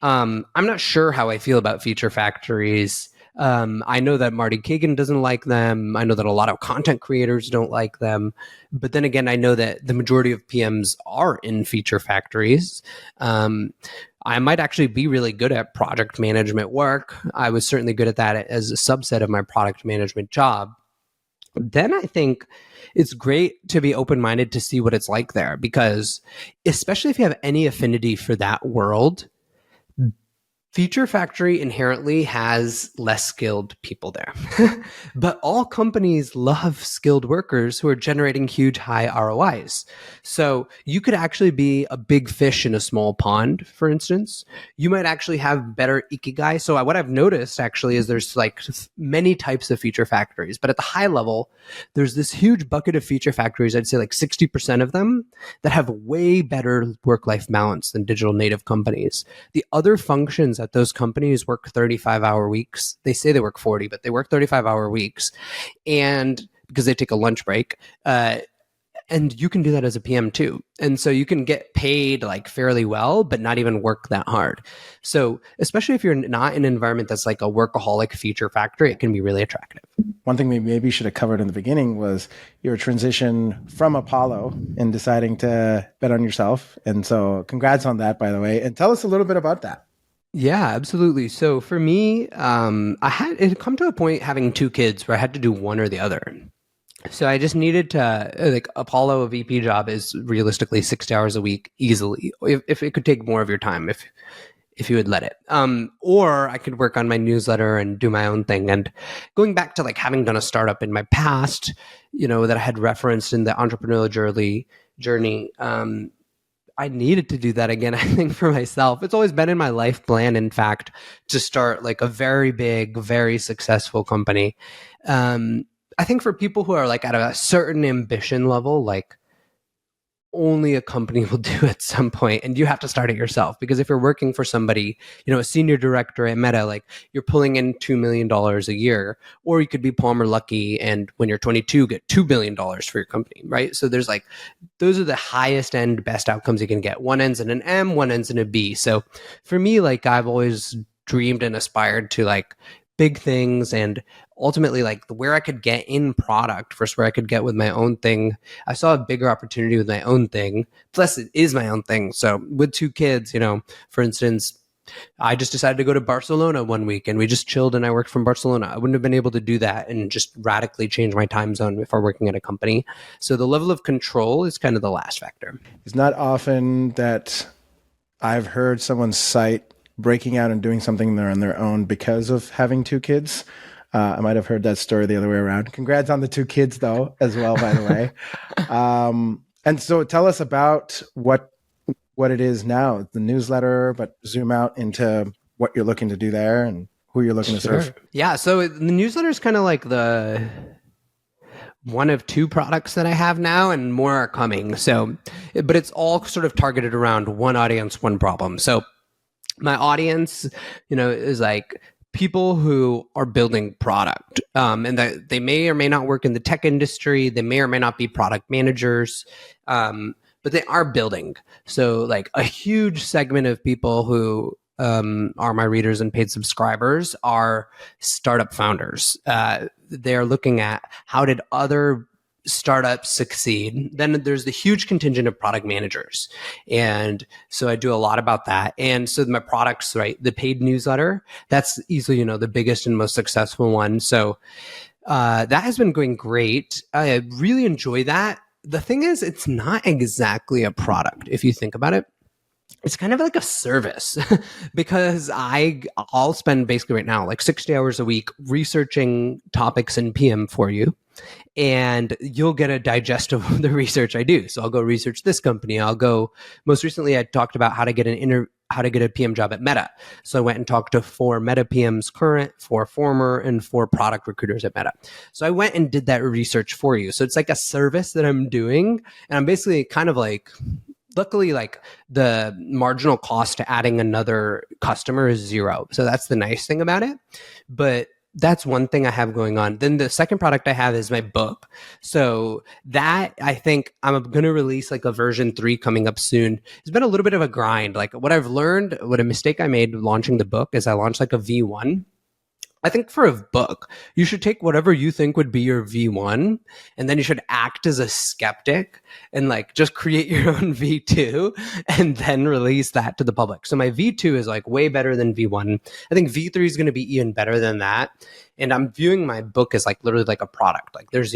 I'm not sure how I feel about feature factories. I know that Marty Kagan doesn't like them. I know that a lot of content creators don't like them. But then again, I know that the majority of PMs are in feature factories. I might actually be really good at project management work. I was certainly good at that as a subset of my product management job. Then I think it's great to be open-minded to see what it's like there, because especially if you have any affinity for that world, Feature Factory inherently has less skilled people there. But all companies love skilled workers who are generating huge high ROIs. So you could actually be a big fish in a small pond, for instance. You might actually have better ikigai. So what I've noticed actually is there's like many types of feature factories, but at the high level, there's this huge bucket of feature factories, I'd say like 60% of them, that have way better work-life balance than digital native companies. The other functions at those companies work 35-hour weeks. They say they work 40, but they work 35-hour weeks, and because they take a lunch break. And you can do that as a PM too. And so you can get paid like fairly well, but not even work that hard. So especially if you're not in an environment that's like a workaholic feature factory, it can be really attractive. One thing we maybe should have covered in the beginning was your transition from Apollo and deciding to bet on yourself. And so congrats on that, by the way. And tell us a little bit about that. Yeah, absolutely. So for me, it had come to a point having 2 kids where I had to do one or the other. So I just needed to, like, Apollo, a VP job is realistically 60 hours a week easily, if it could take more of your time, if you would let it. Or I could work on my newsletter and do my own thing. And going back to like having done a startup in my past, that I had referenced in the entrepreneurial journey, I needed to do that again, I think, for myself. It's always been in my life plan, in fact, to start like a very big, very successful company. I think for people who are like at a certain ambition level, like only a company will do at some point, and you have to start it yourself. Because if you're working for somebody, a senior director at Meta, like you're pulling in $2 million a year, or you could be Palmer Lucky and when you're 22 get $2 billion for your company, right? So there's like, those are the highest end best outcomes you can get. One ends in an M, one ends in a B. So for me, like I've always dreamed and aspired to like big things, and ultimately like where I could get in product versus where I could get with my own thing. I saw a bigger opportunity with my own thing. Plus it is my own thing. So with 2 kids, for instance, I just decided to go to Barcelona one week and we just chilled and I worked from Barcelona. I wouldn't have been able to do that and just radically change my time zone if I'm working at a company. So the level of control is kind of the last factor. It's not often that I've heard someone cite breaking out and doing something they're on their own because of having 2 kids. I might have heard that story the other way around. Congrats on the 2 kids, though, as well, by the way. And so tell us about what it is now, the newsletter, but zoom out into what you're looking to do there and who you're looking to serve? Yeah. So the newsletter is kind of like the one of two products that I have now, and more are coming. So, but it's all sort of targeted around one audience, one problem. So my audience, is like people who are building product, and that they may or may not work in the tech industry. They may or may not be product managers, but they are building. So like a huge segment of people who are my readers and paid subscribers are startup founders. They're looking at how did other startups succeed. Then there's the huge contingent of product managers. And so I do a lot about that. And so my products, right, the paid newsletter, that's easily, the biggest and most successful one. So that has been going great. I really enjoy that. The thing is, it's not exactly a product if you think about it. It's kind of like a service because I'll spend basically right now like 60 hours a week researching topics in PM for you, and you'll get a digest of the research I do. So I'll go research this company. Most recently I talked about how to get a PM job at Meta. So I went and talked to 4 Meta PMs current, 4 former, and 4 product recruiters at Meta. So I went and did that research for you. So it's like a service that I'm doing, and I'm basically kind of like, luckily, like the marginal cost to adding another customer is 0. So that's the nice thing about it. But that's one thing I have going on. Then the second product I have is my book. So that I think I'm going to release like a version 3 coming up soon. It's been a little bit of a grind. Like what I've learned, what a mistake I made launching the book is I launched like a V1. I think for a book, you should take whatever you think would be your V1, and then you should act as a skeptic and like just create your own V2 and then release that to the public. So my V2 is like way better than V1. I think V3 is going to be even better than that. And I'm viewing my book as like literally like a product. Like there's,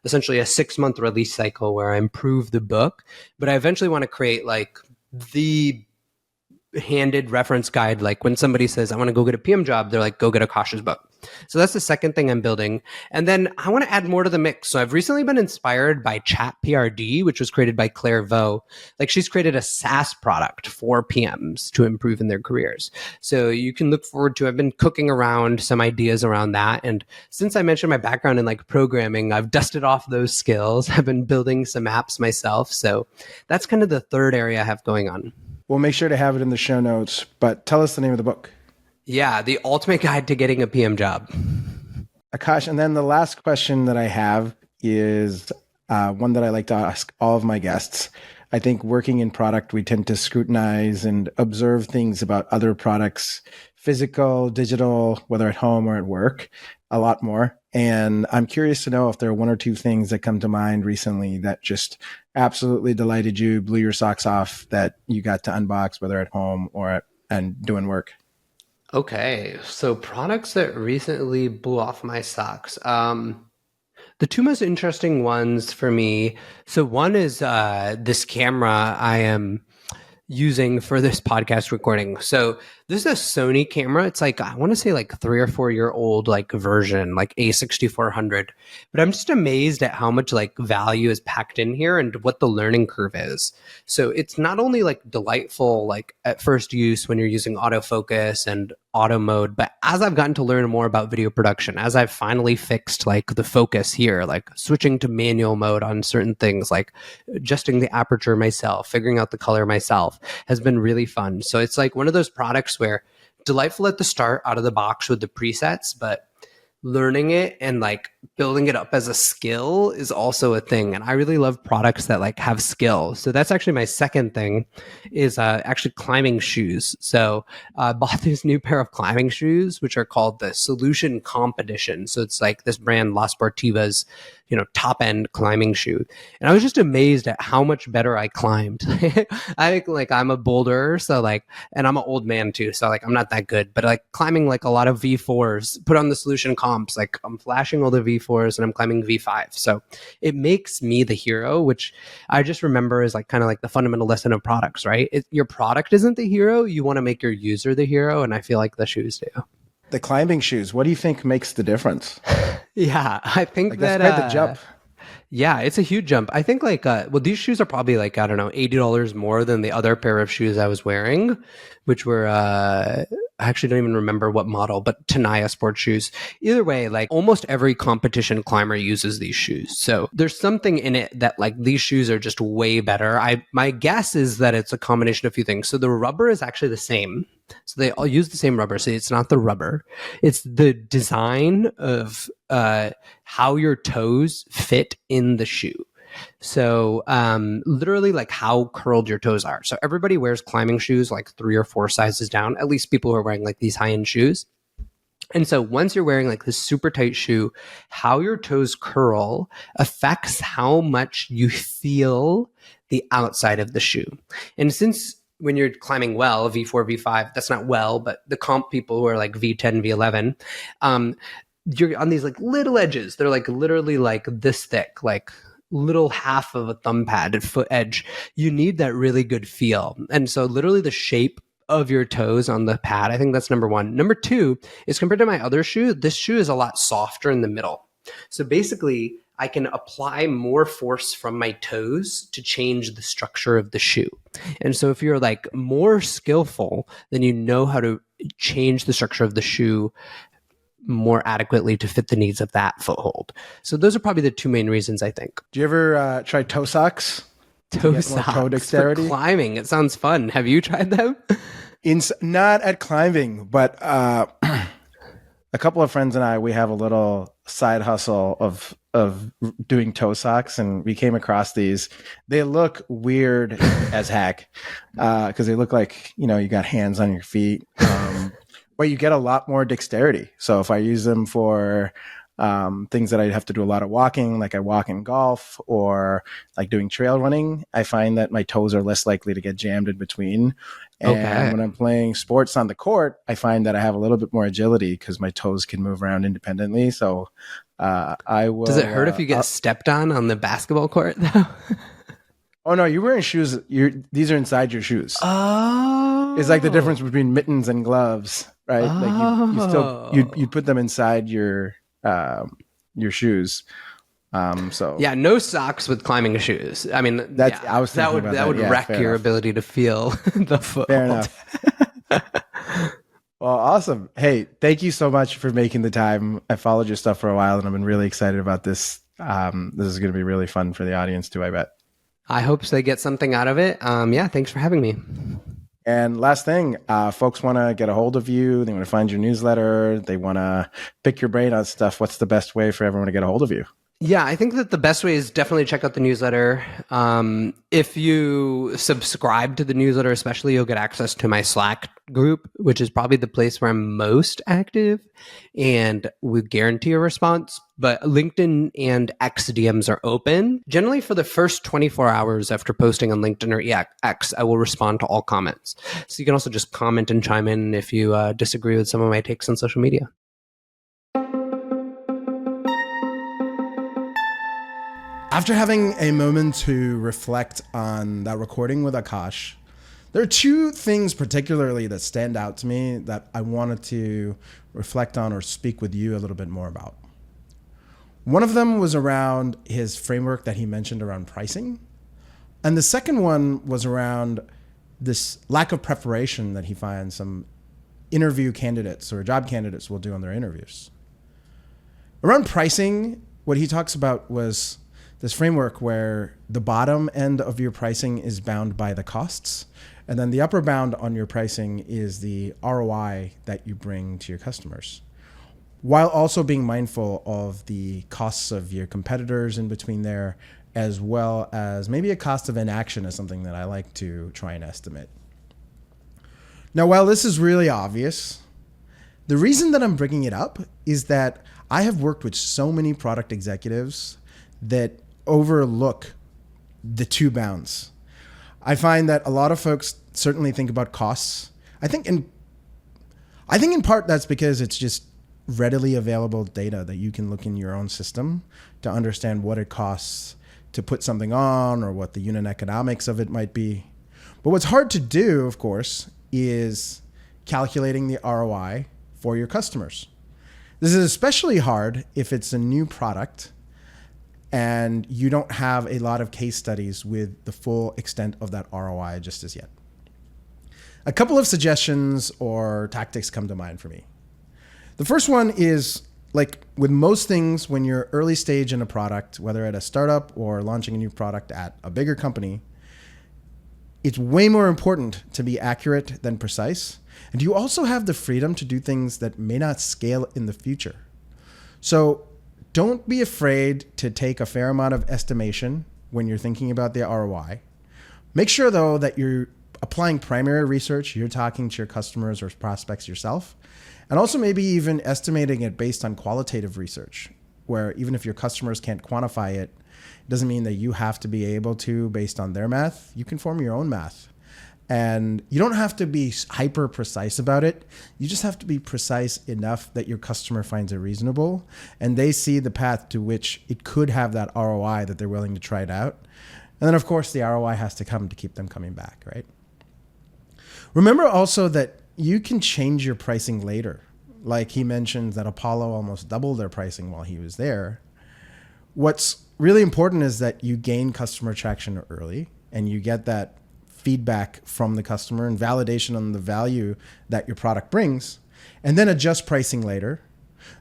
essentially a 6-month release cycle where I improve the book, but I eventually want to create like the handed reference guide. Like when somebody says, I want to go get a PM job, they're like, go get Akash's book. So that's the second thing I'm building. And then I want to add more to the mix. So I've recently been inspired by Chat PRD, which was created by Claire Vo. Like she's created a SaaS product for PMs to improve in their careers. So you can look forward to, I've been cooking around some ideas around that. And since I mentioned my background in like programming, I've dusted off those skills. I've been building some apps myself. So that's kind of the third area I have going on. We'll make sure to have it in the show notes, but tell us the name of the book. Yeah, The Ultimate Guide to Getting a PM Job. Akash, and then the last question that I have is one that I like to ask all of my guests. I think working in product, we tend to scrutinize and observe things about other products, physical, digital, whether at home or at work, a lot more. And I'm curious to know if there are 1 or 2 things that come to mind recently that just absolutely delighted you, blew your socks off, that you got to unbox, whether at home or and doing work. Okay, so products that recently blew off my socks. The 2 most interesting ones for me. So one is this camera I am using for this podcast recording. So this is a Sony camera. It's like, I want to say like 3 or 4 year old like version, like A6400. But I'm just amazed at how much like value is packed in here and what the learning curve is. So it's not only like delightful, like at first use when you're using autofocus and auto mode, but as I've gotten to learn more about video production, as I've finally fixed like the focus here, like switching to manual mode on certain things, like adjusting the aperture myself, figuring out the color myself, has been really fun. So it's like one of those products where delightful at the start out of the box with the presets, but learning it and like building it up as a skill is also a thing. And I really love products that like have skill. So that's actually my second thing is actually climbing shoes. So I bought this new pair of climbing shoes, which are called the Solution Competition. So it's like this brand La Sportiva's, top end climbing shoe. And I was just amazed at how much better I climbed. I'm a boulderer. So like, and I'm an old man too. So like, I'm not that good, but like climbing like a lot of V4s, put on the Solution Comps, like I'm flashing all the V4s and I'm climbing V5. So it makes me the hero, which I just remember is like kind of like the fundamental lesson of products, right? Your product isn't the hero. You want to make your user the hero. And I feel like the shoes do. The climbing shoes, what do you think makes the difference? Yeah, I think that's quite the jump. Yeah, it's a huge jump. I think like, these shoes are probably like, I don't know, $80 more than the other pair of shoes I was wearing, which were I actually don't even remember what model, but Tenaya sports shoes. Either way, like almost every competition climber uses these shoes. So there's something in it that like these shoes are just way better. My guess is that it's a combination of a few things. So the rubber is actually the same. So they all use the same rubber. So it's not the rubber. It's the design of how your toes fit in the shoe. So literally like how curled your toes are. So everybody wears climbing shoes like 3 or 4 sizes down, at least people who are wearing like these high-end shoes. And so once you're wearing like this super tight shoe, how your toes curl affects how much you feel the outside of the shoe. And since when you're climbing well, V4, V5, that's not well, but the comp people who are like V10, V11, you're on these like little edges. They're like literally like this thick, like little half of a thumb pad at foot edge. You need that really good feel. And so literally the shape of your toes on the pad, I think that's number one. Number two is compared to my other shoe, this shoe is a lot softer in the middle. So basically I can apply more force from my toes to change the structure of the shoe. And so if you're like more skillful, then you know how to change the structure of the shoe more adequately to fit the needs of that foothold. So those are probably the 2 main reasons, I think. Do you ever try toe socks? Toe socks toe dexterity? for climbing. It sounds fun. Have you tried them? Not at climbing, but a couple of friends and I, we have a little side hustle of doing toe socks, and we came across these. They look weird as heck because they look like, you got hands on your feet. But you get a lot more dexterity. So if I use them for things that I have to do a lot of walking, like I walk in golf or like doing trail running, I find that my toes are less likely to get jammed in between. And when I'm playing sports on the court, I find that I have a little bit more agility because my toes can move around independently. So I will. Does it hurt if you get stepped on the basketball court though? Oh no, you're wearing shoes. These are inside your shoes. Oh, it's like the difference between mittens and gloves, right? Like you put them inside your shoes. So yeah, no socks with climbing shoes. I mean, that would wreck your ability to feel the foothold. Fair enough. Well, awesome. Hey, thank you so much for making the time. I followed your stuff for a while, and I've been really excited about this. This is going to be really fun for the audience too, I bet. I hope they get something out of it. Yeah, thanks for having me. And last thing, folks want to get a hold of you. They want to find your newsletter. They want to pick your brain on stuff. What's the best way for everyone to get a hold of you? Yeah, I think that the best way is definitely check out the newsletter. If you subscribe to the newsletter, especially, you'll get access to my Slack group, which is probably the place where I'm most active, and we guarantee a response. But LinkedIn and X DMs are open. Generally, for the first 24 hours after posting on LinkedIn or X, I will respond to all comments. So you can also just comment and chime in if you disagree with some of my takes on social media. After having a moment to reflect on that recording with Aakash, there are 2 things particularly that stand out to me that I wanted to reflect on or speak with you a little bit more about. One of them was around his framework that he mentioned around pricing. And the second one was around this lack of preparation that he finds some interview candidates or job candidates will do on their interviews. Around pricing, what he talks about was this framework where the bottom end of your pricing is bound by the costs, and then the upper bound on your pricing is the ROI that you bring to your customers, while also being mindful of the costs of your competitors in between there, as well as maybe a cost of inaction is something that I like to try and estimate. Now, while this is really obvious, the reason that I'm bringing it up is that I have worked with so many product executives that overlook the 2 bounds. I find that a lot of folks certainly think about costs. I think in part that's because it's just readily available data that you can look in your own system to understand what it costs to put something on or what the unit economics of it might be. But what's hard to do, of course, is calculating the ROI for your customers. This is especially hard if it's a new product and you don't have a lot of case studies with the full extent of that ROI just as yet. A couple of suggestions or tactics come to mind for me. The first one is, like with most things, when you're early stage in a product, whether at a startup or launching a new product at a bigger company, it's way more important to be accurate than precise. And you also have the freedom to do things that may not scale in the future. So don't be afraid to take a fair amount of estimation when you're thinking about the ROI. Make sure, though, that you're applying primary research, you're talking to your customers or prospects yourself, and also maybe even estimating it based on qualitative research, where even if your customers can't quantify it, it doesn't mean that you have to be able to based on their math. You can form your own math. And you don't have to be hyper precise about it. You just have to be precise enough that your customer finds it reasonable and they see the path to which it could have that ROI that they're willing to try it out. And then, of course, the ROI has to come to keep them coming back, right? Remember also that you can change your pricing later. Like he mentioned that Apollo almost doubled their pricing while he was there. What's really important is that you gain customer traction early and you get that feedback from the customer and validation on the value that your product brings, and then adjust pricing later.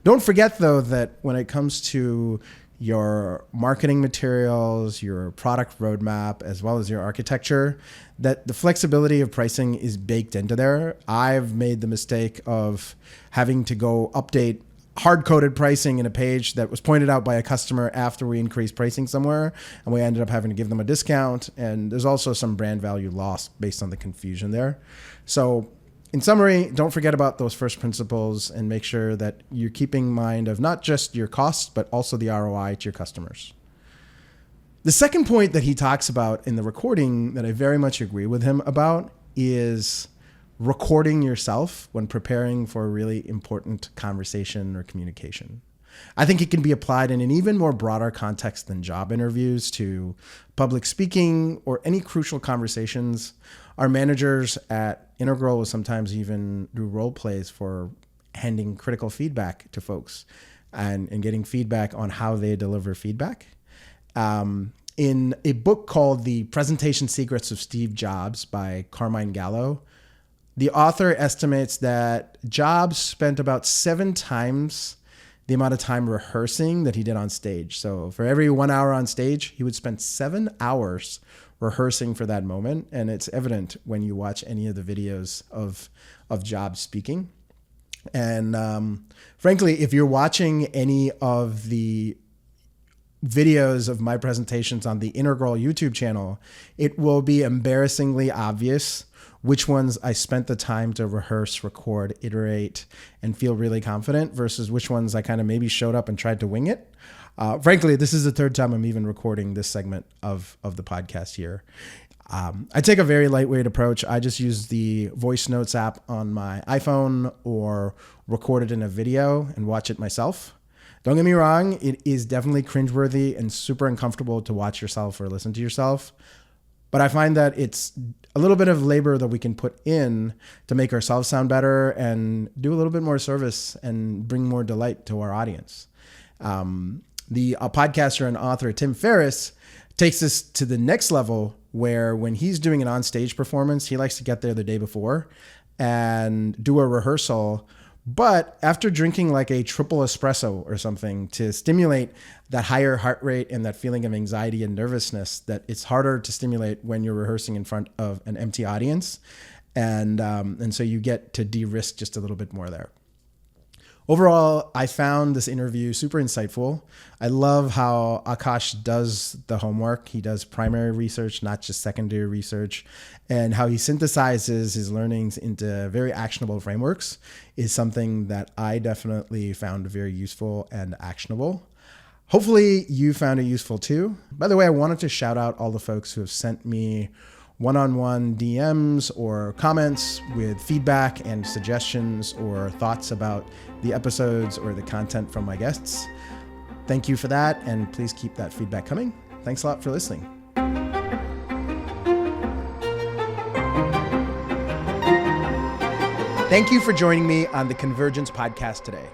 Don't forget, though, that when it comes to your marketing materials, your product roadmap, as well as your architecture, that the flexibility of pricing is baked into there. I've made the mistake of having to go update hard-coded pricing in a page that was pointed out by a customer after we increased pricing somewhere, and we ended up having to give them a discount. And there's also some brand value lost based on the confusion there. So in summary, don't forget about those first principles and make sure that you're keeping in mind of not just your costs, but also the ROI to your customers. The second point that he talks about in the recording that I very much agree with him about is recording yourself when preparing for a really important conversation or communication. I think it can be applied in an even more broader context than job interviews to public speaking or any crucial conversations. Our managers at Integral will sometimes even do role plays for handing critical feedback to folks and getting feedback on how they deliver feedback. In a book called The Presentation Secrets of Steve Jobs by Carmine Gallo, the author estimates that Jobs spent about 7 times the amount of time rehearsing that he did on stage. So for every 1 hour on stage, he would spend 7 hours rehearsing for that moment. And it's evident when you watch any of the videos of Jobs speaking. And frankly, if you're watching any of the videos of my presentations on the Integral YouTube channel, it will be embarrassingly obvious which ones I spent the time to rehearse, record, iterate, and feel really confident versus which ones I kind of maybe showed up and tried to wing it. Frankly, this is the third time I'm even recording this segment of the podcast here. I take a very lightweight approach. I just use the voice notes app on my iPhone or record it in a video and watch it myself. Don't get me wrong, it is definitely cringeworthy and super uncomfortable to watch yourself or listen to yourself. But I find that it's a little bit of labor that we can put in to make ourselves sound better and do a little bit more service and bring more delight to our audience. The podcaster and author Tim Ferriss takes this to the next level where when he's doing an on-stage performance, he likes to get there the day before and do a rehearsal, but after drinking like a triple espresso or something to stimulate that higher heart rate and that feeling of anxiety and nervousness that it's harder to stimulate when you're rehearsing in front of an empty audience. And so you get to de-risk just a little bit more there. Overall, I found this interview super insightful. I love how Aakash does the homework. He does primary research, not just secondary research, and how he synthesizes his learnings into very actionable frameworks is something that I definitely found very useful and actionable. Hopefully you found it useful too. By the way, I wanted to shout out all the folks who have sent me one-on-one DMs or comments with feedback and suggestions or thoughts about the episodes or the content from my guests. Thank you for that, and please keep that feedback coming. Thanks a lot for listening. Thank you for joining me on the Convergence Podcast today.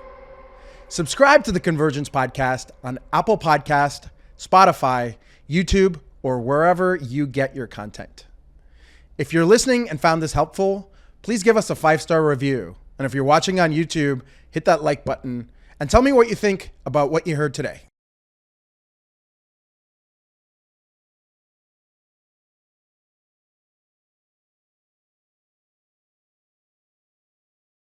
Subscribe to the Convergence Podcast on Apple Podcast, Spotify, YouTube, or wherever you get your content. If you're listening and found this helpful, please give us a 5-star review. And if you're watching on YouTube, hit that like button and tell me what you think about what you heard today.